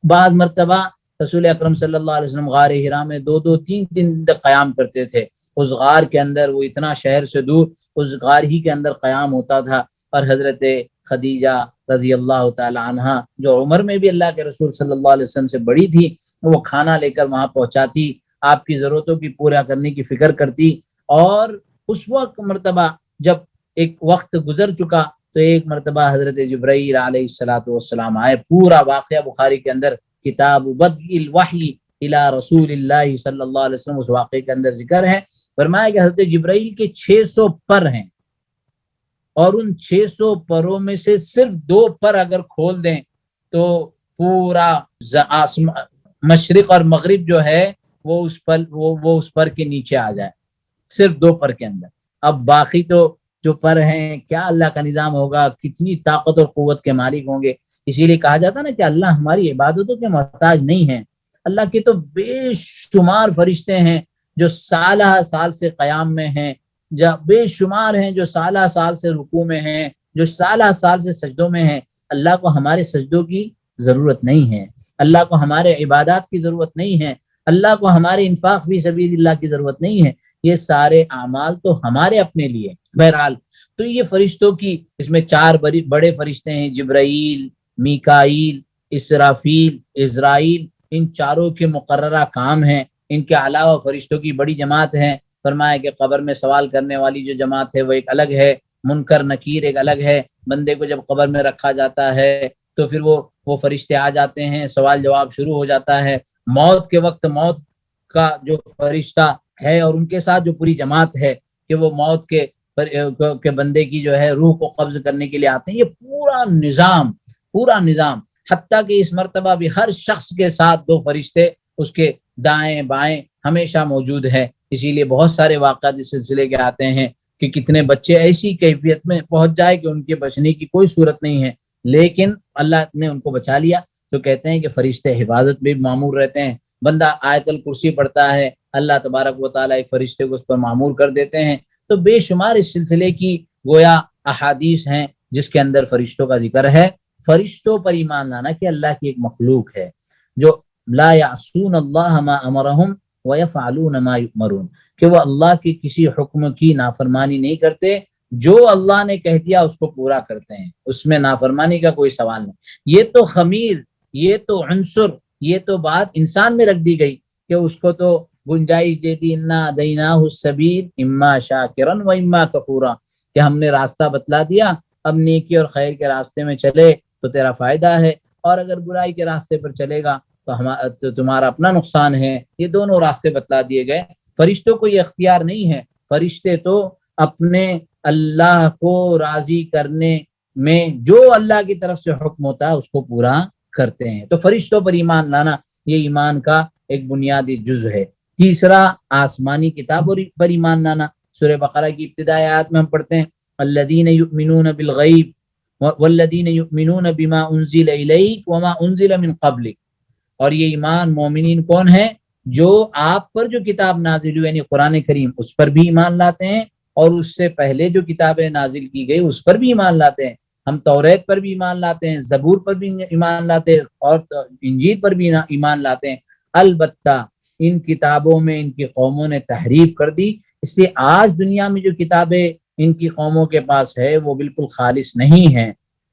بعض مرتبہ رسول اکرم صلی اللہ علیہ وسلم غار حرا میں 2-3 دن تک قیام کرتے تھے. اس غار کے اندر، وہ اتنا شہر سے دور، اس غار ہی کے اندر قیام ہوتا تھا. اور حضرت خدیجہ رضی اللہ تعالی عنہ، جو عمر میں بھی اللہ کے رسول صلی اللہ علیہ وسلم سے بڑی تھی، وہ کھانا لے کر وہاں پہنچاتی، آپ کی ضرورتوں کی پورا کرنے کی فکر کرتی. اور اس وقت مرتبہ جب ایک وقت گزر چکا تو ایک مرتبہ حضرت جبرائیل علیہ السلام آئے. پورا واقعہ بخاری کے اندر کتاب بدء الوحی الی رسول اللہ صلی اللہ علیہ وسلم، اس واقعے کے اندر ذکر ہے. فرمایا کہ حضرت جبرائیل کے 600 پر ہیں، اور ان 600 پروں میں سے صرف 2 پر اگر کھول دیں تو پورا مشرق اور مغرب جو ہے وہ اس پر کے نیچے آ جائے، صرف 2 پر کے اندر. اب باقی تو جو پر ہیں، کیا اللہ کا نظام ہوگا، کتنی طاقت اور قوت کے مالک ہوں گے. اسی لیے کہا جاتا نا کہ اللہ ہماری عبادتوں کے محتاج نہیں ہیں. اللہ کے تو بے شمار فرشتے ہیں جو سالہ سال سے قیام میں ہیں، بے شمار ہیں جو سالہ سال سے رکوع میں ہیں، جو سالہ سال سے سجدوں میں ہیں. اللہ کو ہمارے سجدوں کی ضرورت نہیں ہے، اللہ کو ہمارے عبادات کی ضرورت نہیں ہے، اللہ کو ہمارے انفاق فی سبیل اللہ کی ضرورت نہیں ہے. یہ سارے اعمال تو ہمارے اپنے لیے. بہرحال تو یہ فرشتوں کی، اس میں 4 بڑے فرشتے ہیں، جبرائیل، میکائیل، اسرافیل، عزرائیل. ان چاروں کے مقررہ کام ہیں. ان کے علاوہ فرشتوں کی بڑی جماعت ہے. فرمایا کہ قبر میں سوال کرنے والی جو جماعت ہے وہ ایک الگ ہے، منکر نکیر ایک الگ ہے. بندے کو جب قبر میں رکھا جاتا ہے تو پھر وہ فرشتے آ جاتے ہیں، سوال جواب شروع ہو جاتا ہے. موت کے وقت موت کا جو فرشتہ ہے اور ان کے ساتھ جو پوری جماعت ہے کہ وہ موت کے بندے کی جو ہے روح کو قبض کرنے کے لیے آتے ہیں. یہ پورا نظام حتیٰ کہ اس مرتبہ بھی ہر شخص کے ساتھ 2 فرشتے اس کے دائیں بائیں ہمیشہ موجود ہے. اسی لیے بہت سارے واقعات اس سلسلے کے آتے ہیں کہ کتنے بچے ایسی کیفیت میں پہنچ جائے کہ ان کے بچنے کی کوئی صورت نہیں ہے، لیکن اللہ نے ان کو بچا لیا. تو کہتے ہیں کہ فرشتے حفاظت میں معمور رہتے ہیں. بندہ آیت الکرسی پڑھتا ہے، اللہ تبارک و تعالیٰ ایک فرشتے کو اس پر معمور کر دیتے ہیں. تو بے شمار اس سلسلے کی گویا احادیث ہیں جس کے اندر فرشتوں کا ذکر ہے. فرشتوں پر ایمان لانا کہ اللہ کی ایک مخلوق ہے جو لا یعصون اللہ ما امرہم ویفعلون ما یؤمرون، کہ وہ اللہ کے کسی حکم کی نافرمانی نہیں کرتے، جو اللہ نے کہہ دیا اس کو پورا کرتے ہیں، اس میں نافرمانی کا کوئی سوال نہیں. یہ تو خمیر، یہ تو عنصر، یہ تو بات انسان میں رکھ دی گئی کہ اس کو تو گنجائش دیتی، انا دیناہ السبیل اما شاکرا و اما کفورا، کہ ہم نے راستہ بتلا دیا، اب نیکی اور خیر کے راستے میں چلے تو تیرا فائدہ ہے، اور اگر برائی کے راستے پر چلے گا تو تمہارا اپنا نقصان ہے. یہ دونوں راستے بتلا دیے گئے. فرشتوں کو یہ اختیار نہیں ہے. فرشتے تو اپنے اللہ کو راضی کرنے میں جو اللہ کی طرف سے حکم ہوتا ہے اس کو پورا کرتے ہیں. تو فرشتوں پر ایمان لانا یہ ایمان کا ایک بنیادی جزء ہے. تیسرا، آسمانی کتابوں پر ایمان لانا. سورہ بقرہ کی ابتدائی آیات میں ہم پڑھتے ہیں الذین یؤمنون بالغیب والذین یؤمنون بما انزل الیک وما انزل من قبلک. اور یہ ایمان مومنین کون ہیں؟ جو آپ پر جو کتاب نازل ہوئی یعنی قرآن کریم اس پر بھی ایمان لاتے ہیں، اور اس سے پہلے جو کتابیں نازل کی گئی اس پر بھی ایمان لاتے ہیں۔ ہم توریت پر بھی ایمان لاتے ہیں، زبور پر بھی ایمان لاتے ہیں، اور انجیل پر بھی ایمان لاتے ہیں۔ البتہ ان کتابوں میں ان کی قوموں نے تحریف کر دی، اس لیے آج دنیا میں جو کتابیں ان کی قوموں کے پاس ہے وہ بالکل خالص نہیں ہیں۔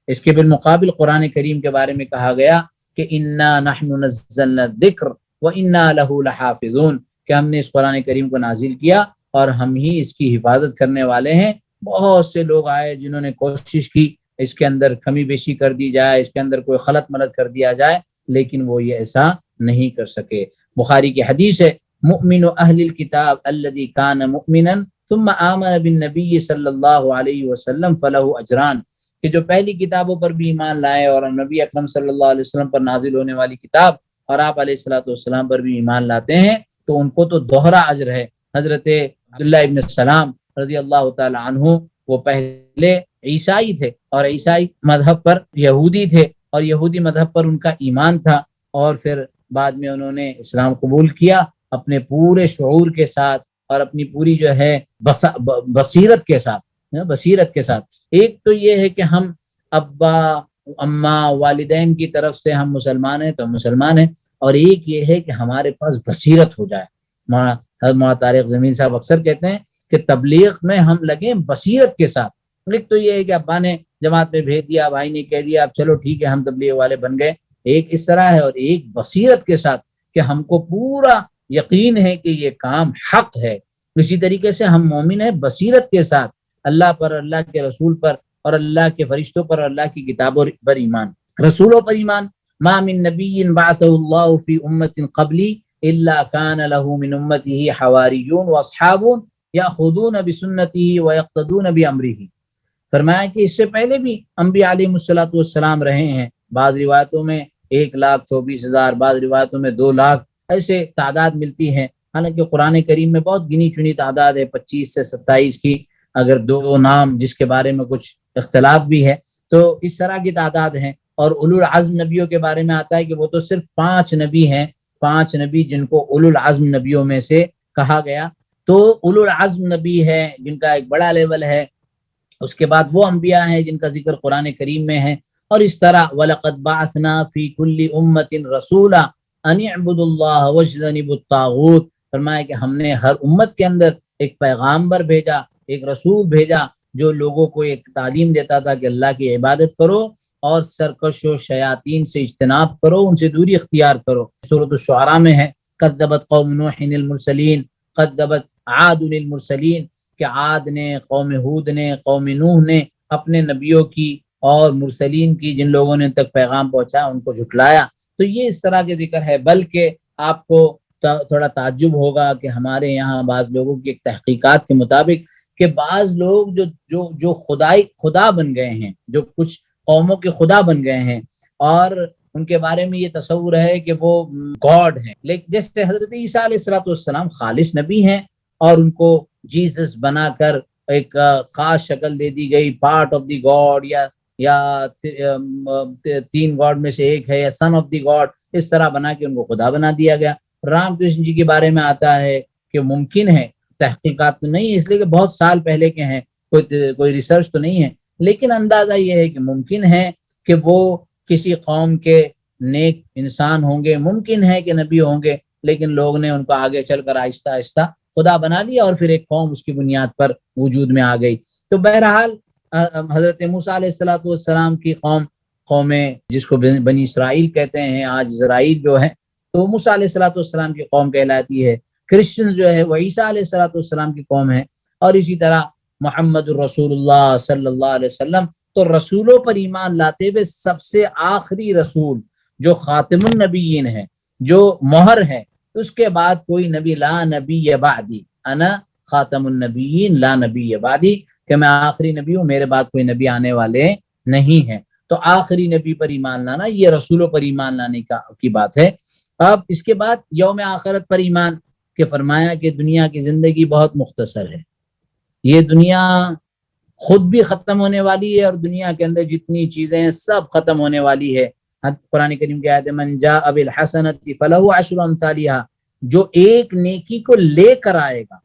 اس کے بالمقابل قرآن کریم کے بارے میں کہا گیا کہ انا نحن نزلنا الذکر وانا له لحافظون، کہ ہم نے اس قرآن کریم کو نازل کیا اور ہم ہی اس کی حفاظت کرنے والے ہیں۔ بہت سے لوگ آئے جنہوں نے کوشش کی اس کے اندر کمی بیشی کر دی جائے، اس کے اندر کوئی خلط ملط کر دیا جائے، لیکن وہ یہ ایسا نہیں کر سکے۔ بخاری کی حدیث ہے مؤمن اہل الکتاب الذی کان مؤمنا ثم آمن بالنبی صلی اللہ علیہ وسلم فلہ اجران، کہ جو پہلی کتابوں پر بھی ایمان لائے اور نبی اکرم صلی اللہ علیہ وسلم پر نازل ہونے والی کتاب اور آپ علیہ الصلوۃ والسلام پر بھی ایمان لاتے ہیں تو ان کو تو دوہرا اجر ہے۔ حضرت عبداللہ ابن السلام رضی اللہ تعالی عنہ وہ پہلے عیسائی تھے اور عیسائی مذہب پر یہودی تھے اور یہودی مذہب پر ان کا ایمان تھا، اور پھر بعد میں انہوں نے اسلام قبول کیا اپنے پورے شعور کے ساتھ اور اپنی پوری جو ہے بصیرت کے ساتھ۔ ایک تو یہ ہے کہ ہم ابا اماں والدین کی طرف سے ہم مسلمان ہیں تو مسلمان ہیں، اور ایک یہ ہے کہ ہمارے پاس بصیرت ہو جائے۔ مولانا طارق زمین صاحب اکثر کہتے ہیں کہ تبلیغ میں ہم لگیں بصیرت کے ساتھ۔ ایک تو یہ ہے کہ ابا نے جماعت میں بھیج دیا، بھائی نے کہہ دیا اب چلو ٹھیک ہے ہم تبلیغ والے بن گئے، ایک اس طرح ہے، اور ایک بصیرت کے ساتھ کہ ہم کو پورا یقین ہے کہ یہ کام حق ہے۔ اسی طریقے سے ہم مومن ہیں بصیرت کے ساتھ، اللہ پر، اللہ کے رسول پر اور اللہ کے فرشتوں پر اور اللہ کی کتابوں پر ایمان، رسولوں پر ایمان۔ ما من نبی بعثہ اللہ فی امت قبلی الا کان له من امته حواریون واصحاب یاخذون بسنته ویقتدون بامرہ۔ فرمایا کہ اس سے پہلے بھی انبیاء علیہ السلام رہے ہیں، بعض روایتوں میں 1,24,000، بعض روایتوں میں 2 لاکھ، ایسے تعداد ملتی ہے۔ حالانکہ قرآن کریم میں بہت گنی چنی تعداد ہے، 25 سے 27 کی، اگر 2 نام جس کے بارے میں کچھ اختلاف بھی ہے تو اس طرح کی تعداد ہیں۔ اور اولو العزم نبیوں کے بارے میں آتا ہے کہ وہ تو صرف 5 نبی ہیں، 5 نبی جن کو اولو العزم نبیوں میں سے کہا گیا۔ تو اولو العزم نبی ہے جن کا ایک بڑا لیول ہے، اس کے بعد وہ انبیاء ہیں جن کا ذکر قرآن کریم میں ہے، اور اس طرح وَلَقَدْ بَعَثْنَا فِي كُلِّ أُمَّةٍ رَسُولًا أَنِ اعْبُدُوا اللَّهَ وَاجْتَنِبُوا الطَّاغُوتَ۔ فرمایا کہ ہم نے ہر امت کے اندر ایک پیغامبر بھیجا، ایک رسول بھیجا جو لوگوں کو ایک تعلیم دیتا تھا کہ اللہ کی عبادت کرو اور سرکش و شیاطین سے اجتناب کرو، ان سے دوری اختیار کرو۔ سورۃ الشعراء میں ہے کذبت قوم نوح المرسلین کذبت عاد المرسلین، کہ عاد نے، قوم ہود نے، قوم نوح نے اپنے نبیوں کی اور مرسلین کی، جن لوگوں نے ان تک پیغام پہنچایا، ان کو جھٹلایا۔ تو یہ اس طرح کے ذکر ہے۔ بلکہ آپ کو تھوڑا تعجب ہوگا کہ ہمارے یہاں بعض لوگوں کی ایک تحقیقات کے مطابق کہ بعض لوگ جو خدا بن گئے ہیں، جو کچھ قوموں کے خدا بن گئے ہیں، اور ان کے بارے میں یہ تصور ہے کہ وہ گاڈ ہیں، لیکن جیسے حضرت عیسیٰ علیہ السلام خالص نبی ہیں اور ان کو جیسس بنا کر ایک خاص شکل دے دی گئی، پارٹ آف دی گاڈ، یا 3 گاڈ میں سے ایک ہے، یا سن آف دی گاڈ، اس طرح بنا کے ان کو خدا بنا دیا گیا۔ رام کرشن جی کے بارے میں آتا ہے کہ ممکن ہے، تحقیقات تو نہیں ہے اس لیے کہ بہت سال پہلے کے ہیں، کوئی ریسرچ تو نہیں ہے، لیکن اندازہ یہ ہے کہ ممکن ہے کہ وہ کسی قوم کے نیک انسان ہوں گے، ممکن ہے کہ نبی ہوں گے، لیکن لوگ نے ان کو آگے چل کر آہستہ آہستہ خدا بنا لیا اور پھر ایک قوم اس کی بنیاد پر وجود میں آ گئی۔ تو بہرحال حضرت موسیٰ علیہ السلام کی قوم جس کو بنی اسرائیل کہتے ہیں، آج اسرائیل جو ہے، تو موسیٰ علیہ السلام کی قوم کہلاتی ہے۔ کرسچن جو ہے وہ عیسیٰ علیہ السلام کی قوم ہے، اور اسی طرح محمد الرسول اللہ صلی اللہ علیہ وسلم۔ تو رسولوں پر ایمان لاتے ہوئے سب سے آخری رسول جو خاتم النبیین ہے، جو مہر ہے، اس کے بعد کوئی نبی، لا نبی بعدی، انا خاتم النبیین لا نبی بعدی، کہ میں آخری نبی ہوں، میرے بعد کوئی نبی آنے والے نہیں ہیں۔ تو آخری نبی پر ایمان لانا یہ رسولوں پر ایمان لانے کی بات ہے۔ اب اس کے بعد یوم آخرت پر ایمان، کہ فرمایا کہ دنیا کی زندگی بہت مختصر ہے، یہ دنیا خود بھی ختم ہونے والی ہے، اور دنیا کے اندر جتنی چیزیں ہیں سب ختم ہونے والی ہے۔ قرآن کریم کی آیت ہے من جاء بالحسنۃ فلہ عشر امثالھا، جو ایک نیکی کو لے کر آئے گا،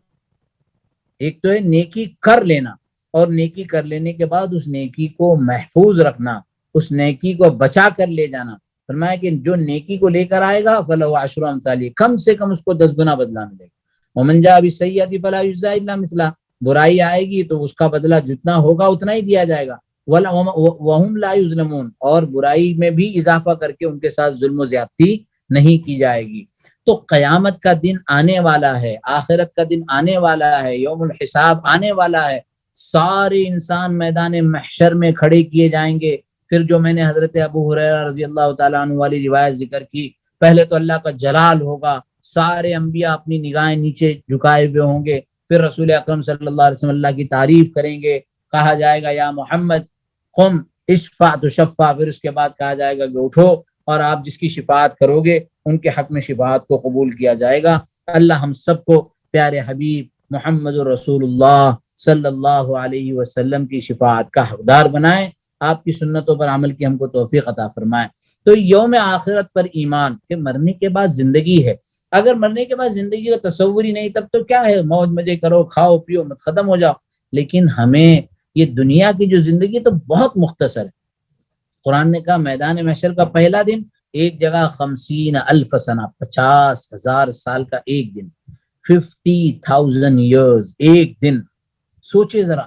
ایک تو ہے نیکی کر لینا، اور نیکی کر لینے کے بعد اس نیکی کو محفوظ رکھنا، اس نیکی کو بچا کر لے جانا۔ فرمایا کہ جو نیکی کو لے کر آئے گا فلہ عشر امثالھا، کم سے کم اس کو 10 گنا بدلہ ملے گا۔ ومن جاء بالسیئۃ فلا یجزی الا مثلھا، برائی آئے گی تو اس کا بدلہ جتنا ہوگا اتنا ہی دیا جائے گا۔ وَهُمْ لَا يُظْلَمُونَ، اور برائی میں بھی اضافہ کر کے ان کے ساتھ ظلم و زیادتی نہیں کی جائے گی۔ تو قیامت کا دن آنے والا ہے، آخرت کا دن آنے والا ہے، یوم الحساب آنے والا ہے، سارے انسان میدان محشر میں کھڑے کیے جائیں گے۔ پھر جو میں نے حضرت ابو ہریرہ رضی اللہ تعالیٰ عنہ والی روایت ذکر کی، پہلے تو اللہ کا جلال ہوگا، سارے انبیاء اپنی نگاہیں نیچے جھکائے ہوئے ہوں گے، پھر رسول اکرم صلی اللہ علیہ وسلم اللہ کی تعریف کریں گے، کہا جائے گا یا محمد قم اشفع تشفع، پھر اس کے بعد کہا جائے گا کہ اٹھو اور آپ جس کی شفاعت کرو گے ان کے حق میں شفاعت کو قبول کیا جائے گا۔ اللہ ہم سب کو پیارے حبیب محمد رسول اللہ صلی اللہ علیہ وسلم کی شفاعت کا حقدار بنائے، آپ کی سنتوں پر عمل کی ہم کو توفیق عطا فرمائے۔ تو یوم آخرت پر ایمان کہ مرنے کے بعد زندگی ہے، اگر مرنے کے بعد زندگی کا تصور ہی نہیں تب تو کیا ہے، موج مزے کرو، کھاؤ پیو، مت ختم ہو جاؤ۔ لیکن ہمیں یہ دنیا کی جو زندگی تو بہت مختصر ہے۔ قرآن نے کہا میدان محشر کا پہلا دن ایک جگہ 50,000 سنہ، 50,000 سال کا ایک دن، 50,000 years ایک دن۔ سوچے ذرا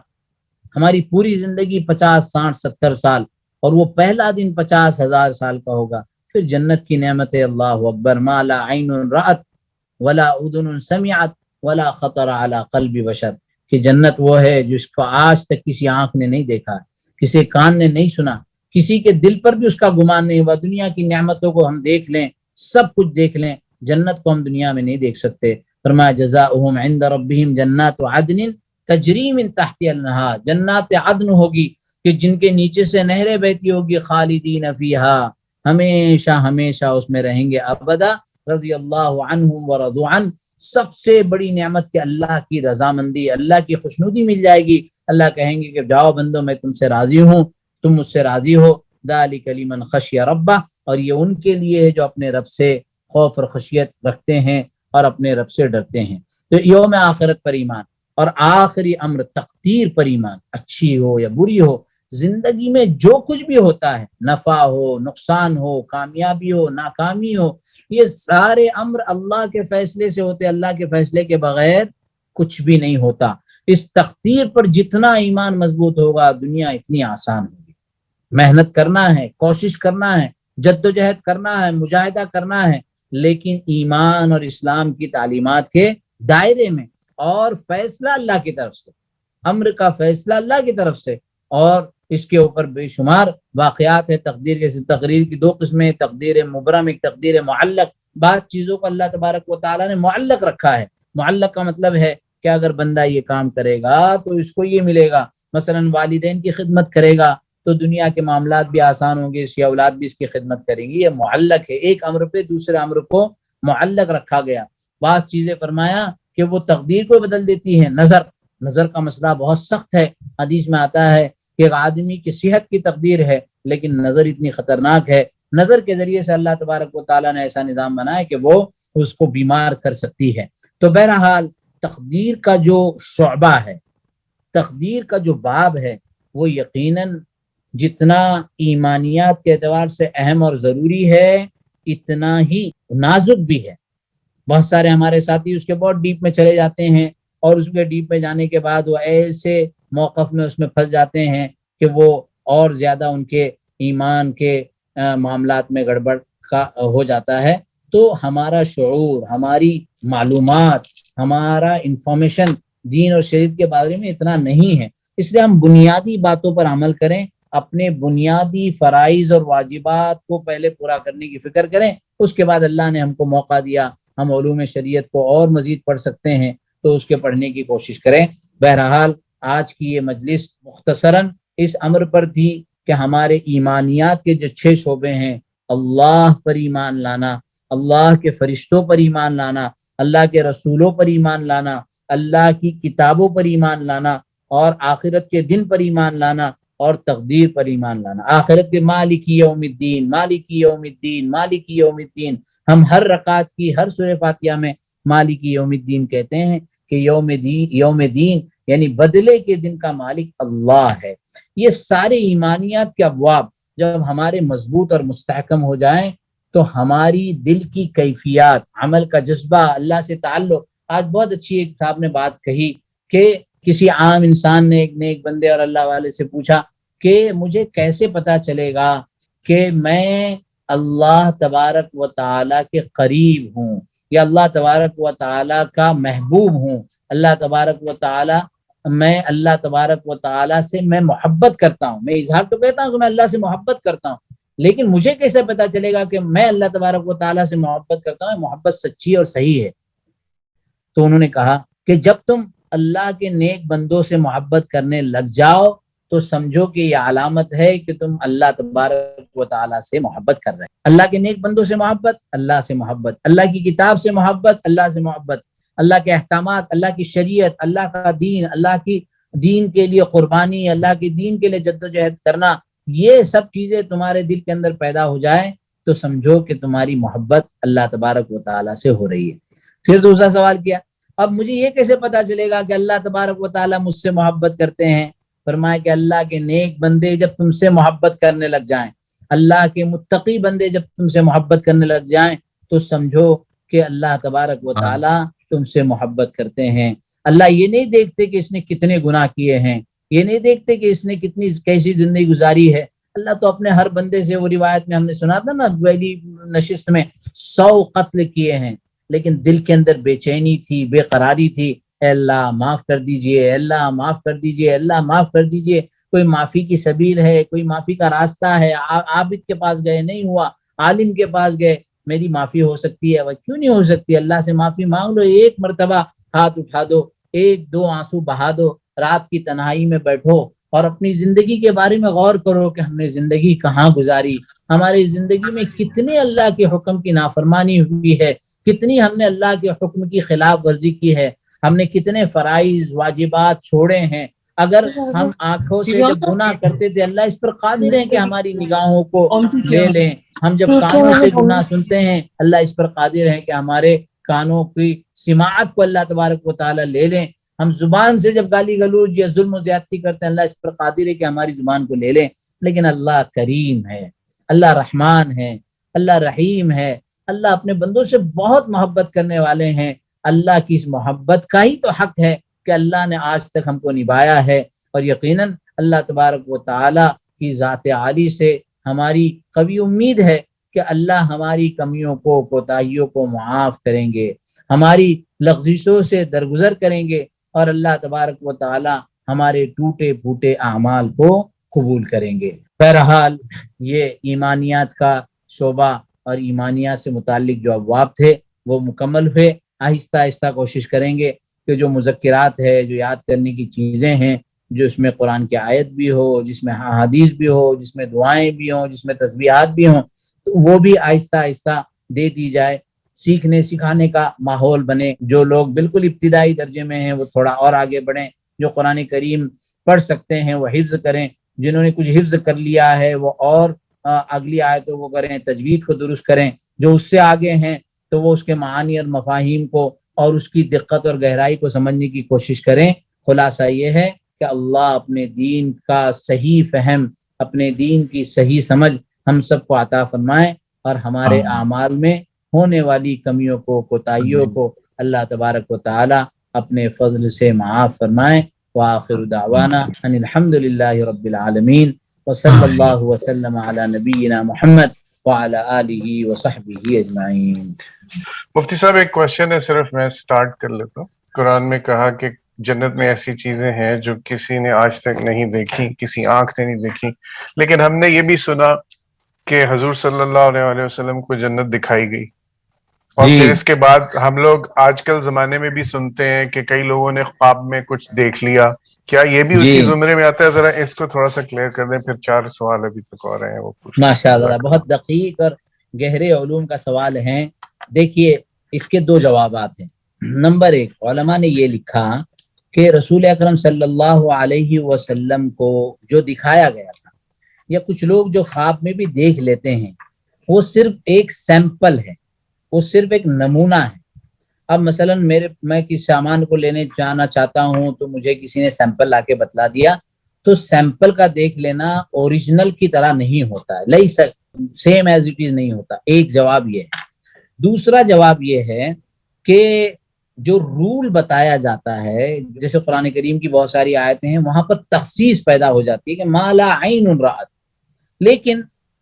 ہماری پوری زندگی 50 60 70 سال، اور وہ پہلا دن 50,000 سال کا ہوگا۔ پھر جنت کی نعمت، اللہ اکبر، ما لا عین رأت ولا اذن سمعت ولا خطر علی قلب بشر، کہ جنت وہ ہے جس کو آج تک کسی آنکھ نے نہیں دیکھا، کسی کان نے نہیں سنا، کسی کے دل پر بھی اس کا گمان نہیں ہوا۔ دنیا کی نعمتوں کو ہم دیکھ لیں، سب کچھ دیکھ لیں، جنت کو ہم دنیا میں نہیں دیکھ سکتے۔ فرمایا جزاؤہم عند ربہم جنات عدن تجری من تحتہا الانہار، جنات عدن ہوگی کہ جن کے نیچے سے نہریں بہتی ہوگی، خالدین فیہا، ہمیشہ ہمیشہ اس میں رہیں گے، ابدا، رضی اللہ عنہم ورضوا عنہ۔ سب سے بڑی نعمت کہ اللہ کی رضامندی، اللہ کی خوشنودی مل جائے گی۔ اللہ کہیں گے کہ جاؤ بندو میں تم سے راضی ہوں، تم مجھ سے راضی ہو۔ ذالک لمن خشی ربہ، اور یہ ان کے لیے ہے جو اپنے رب سے خوف اور خشیت رکھتے ہیں اور اپنے رب سے ڈرتے ہیں۔ تو یوم آخرت پر ایمان، اور آخری امر تقدیر پر ایمان، اچھی ہو یا بری ہو، زندگی میں جو کچھ بھی ہوتا ہے، نفع ہو نقصان ہو، کامیابی ہو ناکامی ہو، یہ سارے امر اللہ کے فیصلے سے ہوتے، اللہ کے فیصلے کے بغیر کچھ بھی نہیں ہوتا۔ اس تقدیر پر جتنا ایمان مضبوط ہوگا دنیا اتنی آسان ہوگی۔ محنت کرنا ہے، کوشش کرنا ہے، جدوجہد کرنا ہے، مجاہدہ کرنا ہے، لیکن ایمان اور اسلام کی تعلیمات کے دائرے میں، اور فیصلہ اللہ کی طرف سے، امر کا فیصلہ اللہ کی طرف سے، اور اس کے اوپر بے شمار واقعات ہے تقدیر کے۔ تقدیر کی دو قسمیں، تقدیر مبرم، ایک تقدیر معلق۔ بعض چیزوں کو اللہ تبارک و تعالیٰ نے معلق رکھا ہے۔ معلق کا مطلب ہے کہ اگر بندہ یہ کام کرے گا تو اس کو یہ ملے گا، مثلا والدین کی خدمت کرے گا تو دنیا کے معاملات بھی آسان ہوں گے، اس کی اولاد بھی اس کی خدمت کریں گی۔ یہ معلق ہے، ایک امر پہ دوسرے امر کو معلق رکھا گیا۔ بعض چیزیں فرمایا کہ وہ تقدیر کو بدل دیتی ہیں۔ نظر کا مسئلہ بہت سخت ہے، حدیث میں آتا ہے کہ ایک آدمی کی صحت کی تقدیر ہے لیکن نظر اتنی خطرناک ہے، نظر کے ذریعے سے اللہ تبارک و تعالیٰ نے ایسا نظام بنایا کہ وہ اس کو بیمار کر سکتی ہے۔ تو بہرحال تقدیر کا جو شعبہ ہے، تقدیر کا جو باب ہے، وہ یقیناً جتنا ایمانیات کے اعتبار سے اہم اور ضروری ہے اتنا ہی نازک بھی ہے۔ بہت سارے ہمارے ساتھی اس کے بہت ڈیپ میں چلے جاتے ہیں، اور اس کے ڈیپ میں جانے کے بعد وہ ایسے موقف میں اس میں پھنس جاتے ہیں کہ وہ اور زیادہ ان کے ایمان کے معاملات میں گڑبڑ کا ہو جاتا ہے۔ تو ہمارا شعور، ہماری معلومات، ہمارا انفارمیشن دین اور شریعت کے بارے میں اتنا نہیں ہے، اس لیے ہم بنیادی باتوں پر عمل کریں، اپنے بنیادی فرائض اور واجبات کو پہلے پورا کرنے کی فکر کریں۔ اس کے بعد اللہ نے ہم کو موقع دیا، ہم علوم شریعت کو اور مزید پڑھ سکتے ہیں تو اس کے پڑھنے کی کوشش کریں۔ بہرحال آج کی یہ مجلس مختصراً اس امر پر تھی کہ ہمارے ایمانیات کے جو 6 شعبے ہیں، اللہ پر ایمان لانا، اللہ کے فرشتوں پر ایمان لانا، اللہ کے رسولوں پر ایمان لانا، اللہ کی کتابوں پر ایمان لانا، اور آخرت کے دن پر ایمان لانا، اور تقدیر پر ایمان لانا. آخرت کے مالک یوم الدین، مالک یوم الدین، مالک یوم الدین. ہم ہر رکعت کی ہر سورہ فاتحہ میں مالک یوم الدین کہتے ہیں کہ یوم دین یعنی بدلے کے دن کا مالک اللہ ہے. یہ سارے ایمانیات کے ابواب جب ہمارے مضبوط اور مستحکم ہو جائیں تو ہماری دل کی کیفیات، عمل کا جذبہ، اللہ سے تعلق. آج بہت اچھی ایک صاحب نے بات کہی کہ کسی عام انسان نے ایک نیک بندے اور اللہ والے سے پوچھا کہ مجھے کیسے پتا چلے گا کہ میں اللہ تبارک و تعالیٰ کے قریب ہوں یا اللہ تبارک و تعالیٰ کا محبوب ہوں. اللہ تبارک و تعالیٰ، میں اللہ تبارک و تعالیٰ سے میں محبت کرتا ہوں. میں اظہار تو کہتا ہوں کہ میں اللہ سے محبت کرتا ہوں، لیکن مجھے کیسے پتا چلے گا کہ میں اللہ تبارک و تعالیٰ سے محبت کرتا ہوں، محبت سچی اور صحیح ہے؟ تو انہوں نے کہا کہ جب تم اللہ کے نیک بندوں سے محبت کرنے لگ جاؤ تو سمجھو کہ یہ علامت ہے کہ تم اللہ تبارک و تعالیٰ سے محبت کر رہے ہیں. اللہ کے نیک بندوں سے محبت، اللہ سے محبت، اللہ کی کتاب سے محبت، اللہ سے محبت، اللہ کے احکامات، اللہ کی شریعت، اللہ کا دین، اللہ کی دین کے لیے قربانی، اللہ کے دین کے لیے جدوجہد کرنا، یہ سب چیزیں تمہارے دل کے اندر پیدا ہو جائیں تو سمجھو کہ تمہاری محبت اللہ تبارک و تعالیٰ سے ہو رہی ہے. پھر دوسرا سوال کیا، اب مجھے یہ کیسے پتا چلے گا کہ اللہ تبارک و تعالیٰ مجھ سے محبت کرتے ہیں؟ فرمایا کہ اللہ کے نیک بندے جب تم سے محبت کرنے لگ جائیں، اللہ کے متقی بندے جب تم سے محبت کرنے لگ جائیں تو سمجھو کہ اللہ تبارک و تعالیٰ تم سے محبت کرتے ہیں. اللہ یہ نہیں دیکھتے کہ اس نے کتنے گناہ کیے ہیں، یہ نہیں دیکھتے کہ اس نے کیسی زندگی گزاری ہے. اللہ تو اپنے ہر بندے سے، وہ روایت میں ہم نے سنا تھا نا پہلی نشست میں، 100 قتل کیے ہیں لیکن دل کے اندر بے چینی تھی، بے قراری تھی. اے اللہ معاف کر دیجئے، اللہ معاف کر دیجئے، اللہ معاف کر دیجئے. کوئی معافی کی سبیل ہے، کوئی معافی کا راستہ ہے؟ عابد کے پاس گئے نہیں ہوا، عالم کے پاس گئے، میری معافی ہو سکتی ہے؟ وہ کیوں نہیں ہو سکتی؟ اللہ سے معافی مانگ لو، ایک مرتبہ ہاتھ اٹھا دو، ایک دو آنسو بہا دو، رات کی تنہائی میں بیٹھو اور اپنی زندگی کے بارے میں غور کرو کہ ہم نے زندگی کہاں گزاری، ہماری زندگی میں کتنی اللہ کے حکم کی نافرمانی ہوئی ہے، کتنی ہم نے اللہ کے حکم کی خلاف ورزی کی ہے، ہم نے کتنے فرائض واجبات چھوڑے ہیں. اگر ہم آنکھوں سے جب گناہ کرتے تھے، اللہ اس پر قادر ہے کہ ہماری نگاہوں کو لے لیں. ہم جب کانوں سے گناہ سنتے ہیں، اللہ اس پر قادر ہے کہ ہمارے کانوں کی سماعت کو اللہ تبارک و تعالیٰ لے لیں. ہم زبان سے جب گالی گلوچ یا ظلم و زیادتی کرتے ہیں، اللہ اس پر قادر ہے کہ ہماری زبان کو لے لیں. لیکن اللہ کریم ہے، اللہ رحمان ہے، اللہ رحیم ہے، اللہ اپنے بندوں سے بہت محبت کرنے والے ہیں. اللہ کی اس محبت کا ہی تو حق ہے کہ اللہ نے آج تک ہم کو نبھایا ہے، اور یقیناً اللہ تبارک و تعالیٰ کی ذات عالی سے ہماری قوی امید ہے کہ اللہ ہماری کمیوں کو، کوتاہیوں کو معاف کریں گے، ہماری لغزشوں سے درگزر کریں گے، اور اللہ تبارک و تعالیٰ ہمارے ٹوٹے پھوٹے اعمال کو قبول کریں گے. بہرحال یہ ایمانیات کا شعبہ اور ایمانیات سے متعلق جو ابواب تھے وہ مکمل ہوئے. آہستہ آہستہ کوشش کریں گے کہ جو مذکرات ہے، جو یاد کرنے کی چیزیں ہیں، جو اس میں قرآن کی آیت بھی ہو، جس میں حدیث بھی ہو، جس میں دعائیں بھی ہوں، جس میں تسبیحات بھی ہوں، تو وہ بھی آہستہ آہستہ دے دی جائے. سیکھنے سکھانے کا ماحول بنے. جو لوگ بالکل ابتدائی درجے میں ہیں وہ تھوڑا اور آگے بڑھیں. جو قرآن کریم پڑھ سکتے ہیں وہ حفظ کریں. جنہوں نے کچھ حفظ کر لیا ہے وہ اور اگلی آیتوں کو کریں، تجوید کو درست کریں. جو اس سے آگے ہیں تو وہ اس کے معانی اور مفاہیم کو اور اس کی دقت اور گہرائی کو سمجھنے کی کوشش کریں. خلاصہ یہ ہے کہ اللہ اپنے دین کا صحیح فہم، اپنے دین کی صحیح سمجھ ہم سب کو عطا فرمائے، اور ہمارے اعمال میں ہونے والی کمیوں کو، کوتاہیوں کو اللہ تبارک و تعالی اپنے فضل سے معاف فرمائے. وآخر دعوانا ان الحمد للہ رب العالمین وصلی اللہ وسلم علی نبینا محمد وعلی آلہ وصحبہ اجمعین. مفتی صاحب ایک کوشچن ہے، صرف میں سٹارٹ کر لیتا ہوں. قرآن میں کہا کہ جنت میں ایسی چیزیں ہیں جو کسی نے آج تک نہیں دیکھی، کسی آنکھ نے نہیں دیکھی، لیکن ہم نے یہ بھی سنا کہ حضور صلی اللہ علیہ وسلم کو جنت دکھائی گئی، اور پھر اس کے بعد ہم لوگ آج کل زمانے میں بھی سنتے ہیں کہ کئی لوگوں نے خواب میں کچھ دیکھ لیا. کیا یہ بھی اسی زمرے میں آتا ہے؟ ذرا اس کو تھوڑا سا کلیئر کر دیں. پھر 4 سوال ابھی تک اور ہیں وہ پوچھ. ماشاءاللہ، بہت دقیق اور گہرے علوم کا سوال ہے. دیکھیے اس کے 2 جوابات ہیں. نمبر 1، علماء نے یہ لکھا کہ رسول اکرم صلی اللہ علیہ وسلم کو جو دکھایا گیا تھا یا کچھ لوگ جو خواب میں بھی دیکھ لیتے ہیں وہ صرف ایک سیمپل ہے، وہ صرف ایک نمونہ ہے. اب مثلا میں کسی سامان کو لینے جانا چاہتا ہوں تو مجھے کسی نے سیمپل لا کے بتلا دیا، تو سیمپل کا دیکھ لینا اوریجنل کی طرح نہیں ہوتا ہے، لئی سیم ایز اٹ از نہیں ہوتا. ایک جواب یہ ہے. دوسرا جواب یہ ہے کہ جو رول بتایا جاتا ہے، جیسے قرآن کریم کی بہت ساری آیتیں ہیں، وہاں پر تخصیص پیدا ہو جاتی ہے کہ ما لا عین رأت، لیکن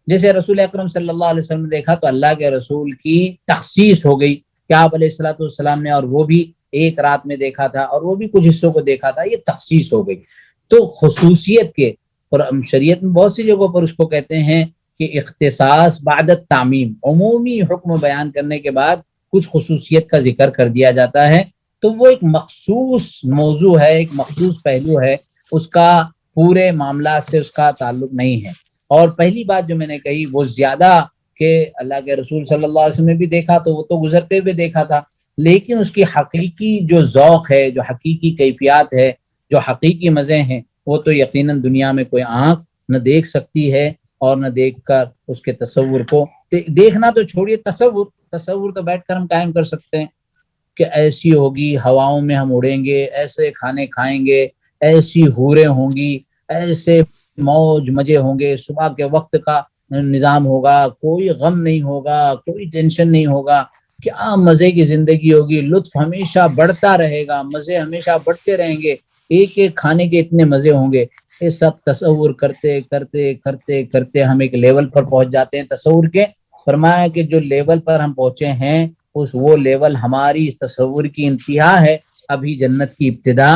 جیسے رسول اکرم صلی اللہ علیہ وسلم نے دیکھا تو اللہ کے رسول کی تخصیص ہو گئی کہ آپ علیہ الصلوۃ والسلام نے اور وہ بھی ایک رات میں دیکھا تھا اور وہ بھی کچھ حصوں کو دیکھا تھا، یہ تخصیص ہو گئی. تو خصوصیت کے، اور شریعت میں بہت سی جگہوں پر اس کو کہتے ہیں کہ اختصاص بعد التعمیم، عمومی حکم بیان کرنے کے بعد کچھ خصوصیت کا ذکر کر دیا جاتا ہے، تو وہ ایک مخصوص موضوع ہے، ایک مخصوص پہلو ہے، اس کا پورے معاملات سے اس کا تعلق نہیں ہے. اور پہلی بات جو میں نے کہی وہ زیادہ کہ اللہ کے رسول صلی اللہ علیہ وسلم نے بھی دیکھا تو وہ تو گزرتے ہوئے دیکھا تھا، لیکن اس کی حقیقی جو ذوق ہے، جو حقیقی کیفیات ہے، جو حقیقی مزے ہیں، وہ تو یقیناً دنیا میں کوئی آنکھ نہ دیکھ سکتی ہے، اور نہ دیکھ کر اس کے تصور کو دیکھنا تو چھوڑیے، تصور تو بیٹھ کر ہم قائم کر سکتے ہیں کہ ایسی ہوگی، ہواؤں میں ہم اڑیں گے، ایسے کھانے کھائیں گے، ایسی حوریں ہوں گی، ایسے موج مزے ہوں گے، صبح کے وقت کا نظام ہوگا، کوئی غم نہیں ہوگا، کوئی ٹینشن نہیں ہوگا، کیا مزے کی زندگی ہوگی، لطف ہمیشہ بڑھتا رہے گا، مزے ہمیشہ بڑھتے رہیں گے، ایک ایک کھانے کے اتنے مزے ہوں گے. یہ سب تصور کرتے کرتے کرتے کرتے ہم ایک لیول پر پہنچ جاتے ہیں تصور کے. فرمایا کہ جو لیول پر ہم پہنچے ہیں وہ لیول ہماری تصور کی انتہا ہے، ابھی جنت کی ابتدا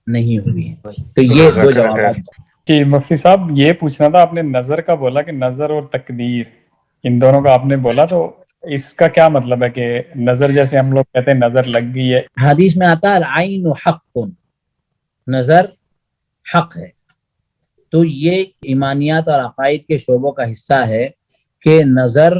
نہیں ہوئی ہے. تو یہ دو جوابات. کہ مفتی صاحب یہ پوچھنا تھا، آپ نے نظر کا بولا کہ نظر اور تقدیر ان دونوں کا آپ نے بولا، تو اس کا کیا مطلب ہے کہ نظر جیسے ہم لوگ کہتے ہیں نظر لگ گئی ہے، حدیث میں آتا ہے العین حق، نظر حق ہے. تو یہ ایمانیات اور عقائد کے شعبوں کا حصہ ہے کہ نظر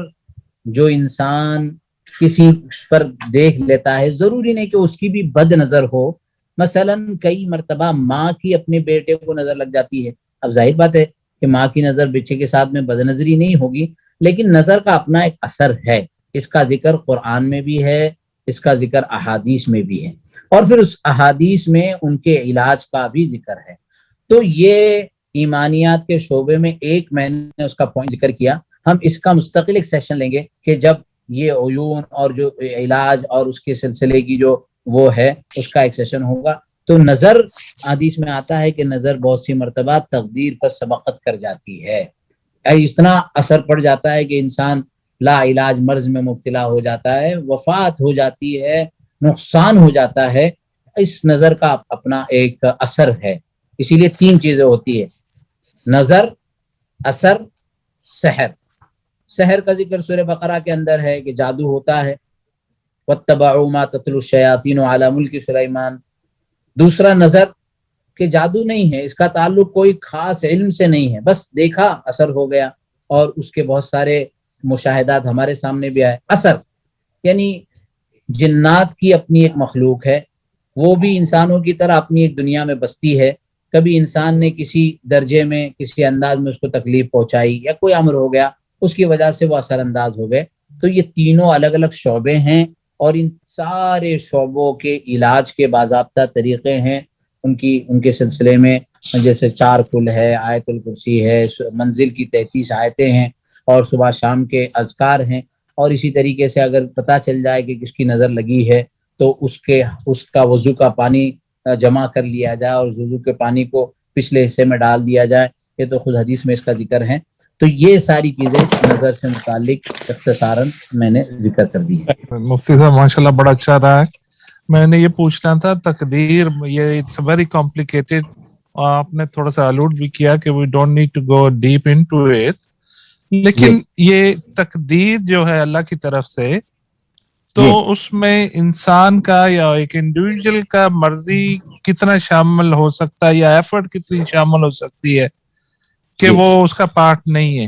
جو انسان کسی پر دیکھ لیتا ہے، ضروری نہیں کہ اس کی بھی بد نظر ہو. مثلا کئی مرتبہ ماں کی اپنے بیٹے کو نظر لگ جاتی ہے. اب ظاہر بات ہے کہ ماں کی نظر بچے کے ساتھ میں بد نظری نہیں ہوگی، لیکن نظر کا اپنا ایک اثر ہے. اس کا ذکر قرآن میں بھی ہے، اس کا ذکر احادیث میں بھی ہے، اور پھر اس احادیث میں ان کے علاج کا بھی ذکر ہے. تو یہ ایمانیات کے شعبے میں ایک میں نے اس کا پوائنٹ ذکر کیا. ہم اس کا مستقل ایک سیشن لیں گے کہ جب یہ عیون اور جو علاج اور اس کے سلسلے کی جو وہ ہے اس کا ایک سیشن ہوگا. تو نظر حدیث میں آتا ہے کہ نظر بہت سی مرتبہ تقدیر پر سبقت کر جاتی ہے، اتنا اثر پڑ جاتا ہے کہ انسان لا علاج مرض میں مبتلا ہو جاتا ہے، وفات ہو جاتی ہے، نقصان ہو جاتا ہے. اس نظر کا اپنا ایک اثر ہے. اسی لیے تین چیزیں ہوتی ہے: نظر، اثر، سحر. سحر کا ذکر سورہ بقرہ کے اندر ہے کہ جادو ہوتا ہے، وَاتَّبَعُوا مَا تَتْلُو الشَّيَاطِينُ عَلَى مُلْكِ سُلَيْمَانَ. دوسرا نظر کہ جادو نہیں ہے، اس کا تعلق کوئی خاص علم سے نہیں ہے، بس دیکھا اثر ہو گیا، اور اس کے بہت سارے مشاہدات ہمارے سامنے بھی آئے. اثر یعنی جنات کی اپنی ایک مخلوق ہے، وہ بھی انسانوں کی طرح اپنی ایک دنیا میں بستی ہے. کبھی انسان نے کسی درجے میں کسی انداز میں اس کو تکلیف پہنچائی یا کوئی امر ہو گیا، اس کی وجہ سے وہ اثر انداز ہو گئے. تو یہ تینوں الگ الگ شعبے ہیں، اور ان سارے شعبوں کے علاج کے باضابطہ طریقے ہیں ان کے سلسلے میں. جیسے 4 کل ہے، آیت الکرسی ہے، منزل کی 33 آیتیں ہیں، اور صبح شام کے اذکار ہیں. اور اسی طریقے سے اگر پتہ چل جائے کہ کس کی نظر لگی ہے تو اس کا وضو کا پانی جمع کر لیا جائے اور وضو کے پانی کو پچھلے حصے میں ڈال دیا جائے. یہ تو خود حدیث میں اس کا ذکر ہے. تو یہ ساری چیزیں نظر سے متعلق اختصاراً میں نے ذکر کر دی ہے. مفتی صاحب ماشاءاللہ بڑا اچھا رہا ہے. میں نے یہ پوچھنا تھا تقدیر، یہ اٹس ویری کمپلیکیٹڈ، آپ نے تھوڑا سا الوڈ بھی کیا کہ we don't need to go deep into it, لیکن یہ تقدیر جو ہے اللہ کی طرف سے، تو اس میں انسان کا یا ایک انڈیویجول کا مرضی کتنا شامل ہو سکتا ہے، یا ایفرٹ کتنی شامل ہو سکتی ہے کہ وہ اس کا پارٹ نہیں ہے؟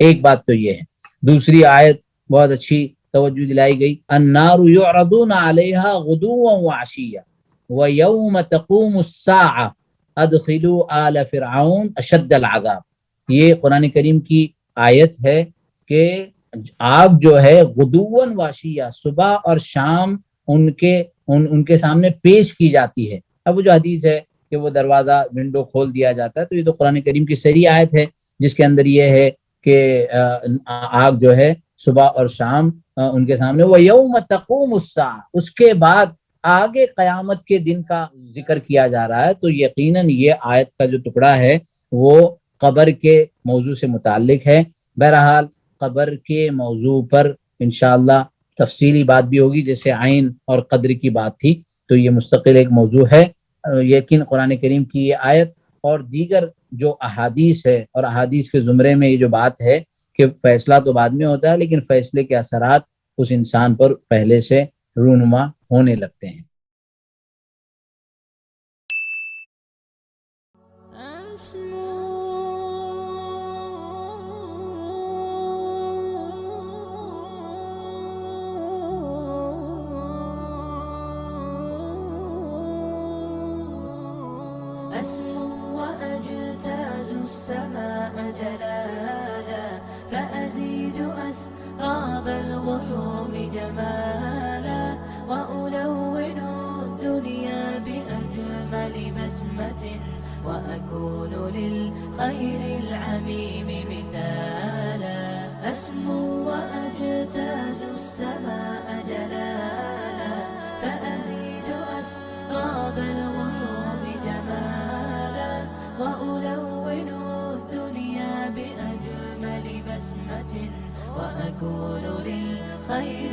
ایک بات تو یہ ہے. دوسری آیت بہت اچھی توجہ دلائی گئی, النار یعرضون علیہا غدوا وعشیا ویوم تقوم الساعہ ادخلوا آل فرعون اشد العذاب. یہ قرآن کریم کی آیت ہے کہ آگ جو ہے غدوا وعشیا, صبح اور شام ان کے سامنے پیش کی جاتی ہے. اب وہ جو حدیث ہے کہ وہ دروازہ ونڈو کھول دیا جاتا ہے, تو یہ تو قرآن کریم کی صریح آیت ہے جس کے اندر یہ ہے کہ آگ جو ہے صبح اور شام ان کے سامنے. وہ یوم تقوم الساعہ, اس کے بعد آگے قیامت کے دن کا ذکر کیا جا رہا ہے. تو یقیناً یہ آیت کا جو ٹکڑا ہے وہ قبر کے موضوع سے متعلق ہے. بہرحال قبر کے موضوع پر انشاءاللہ تفصیلی بات بھی ہوگی, جیسے عین اور قدر کی بات تھی, تو یہ مستقل ایک موضوع ہے. یقین قرآن کریم کی یہ آیت اور دیگر جو احادیث ہے, اور احادیث کے زمرے میں یہ جو بات ہے کہ فیصلہ تو بعد میں ہوتا ہے لیکن فیصلے کے اثرات اس انسان پر پہلے سے رونما ہونے لگتے ہیں. فأزيد أسراب الغيوم جمالا وألون الدنيا بأجمل بسمة وأكون للخير العميم مثالا أسمو وأجتاز السماء جلالا فأزيد أسراب الغيوم جمالا وألون الدنيا بأجمل بسمة وأكون للخير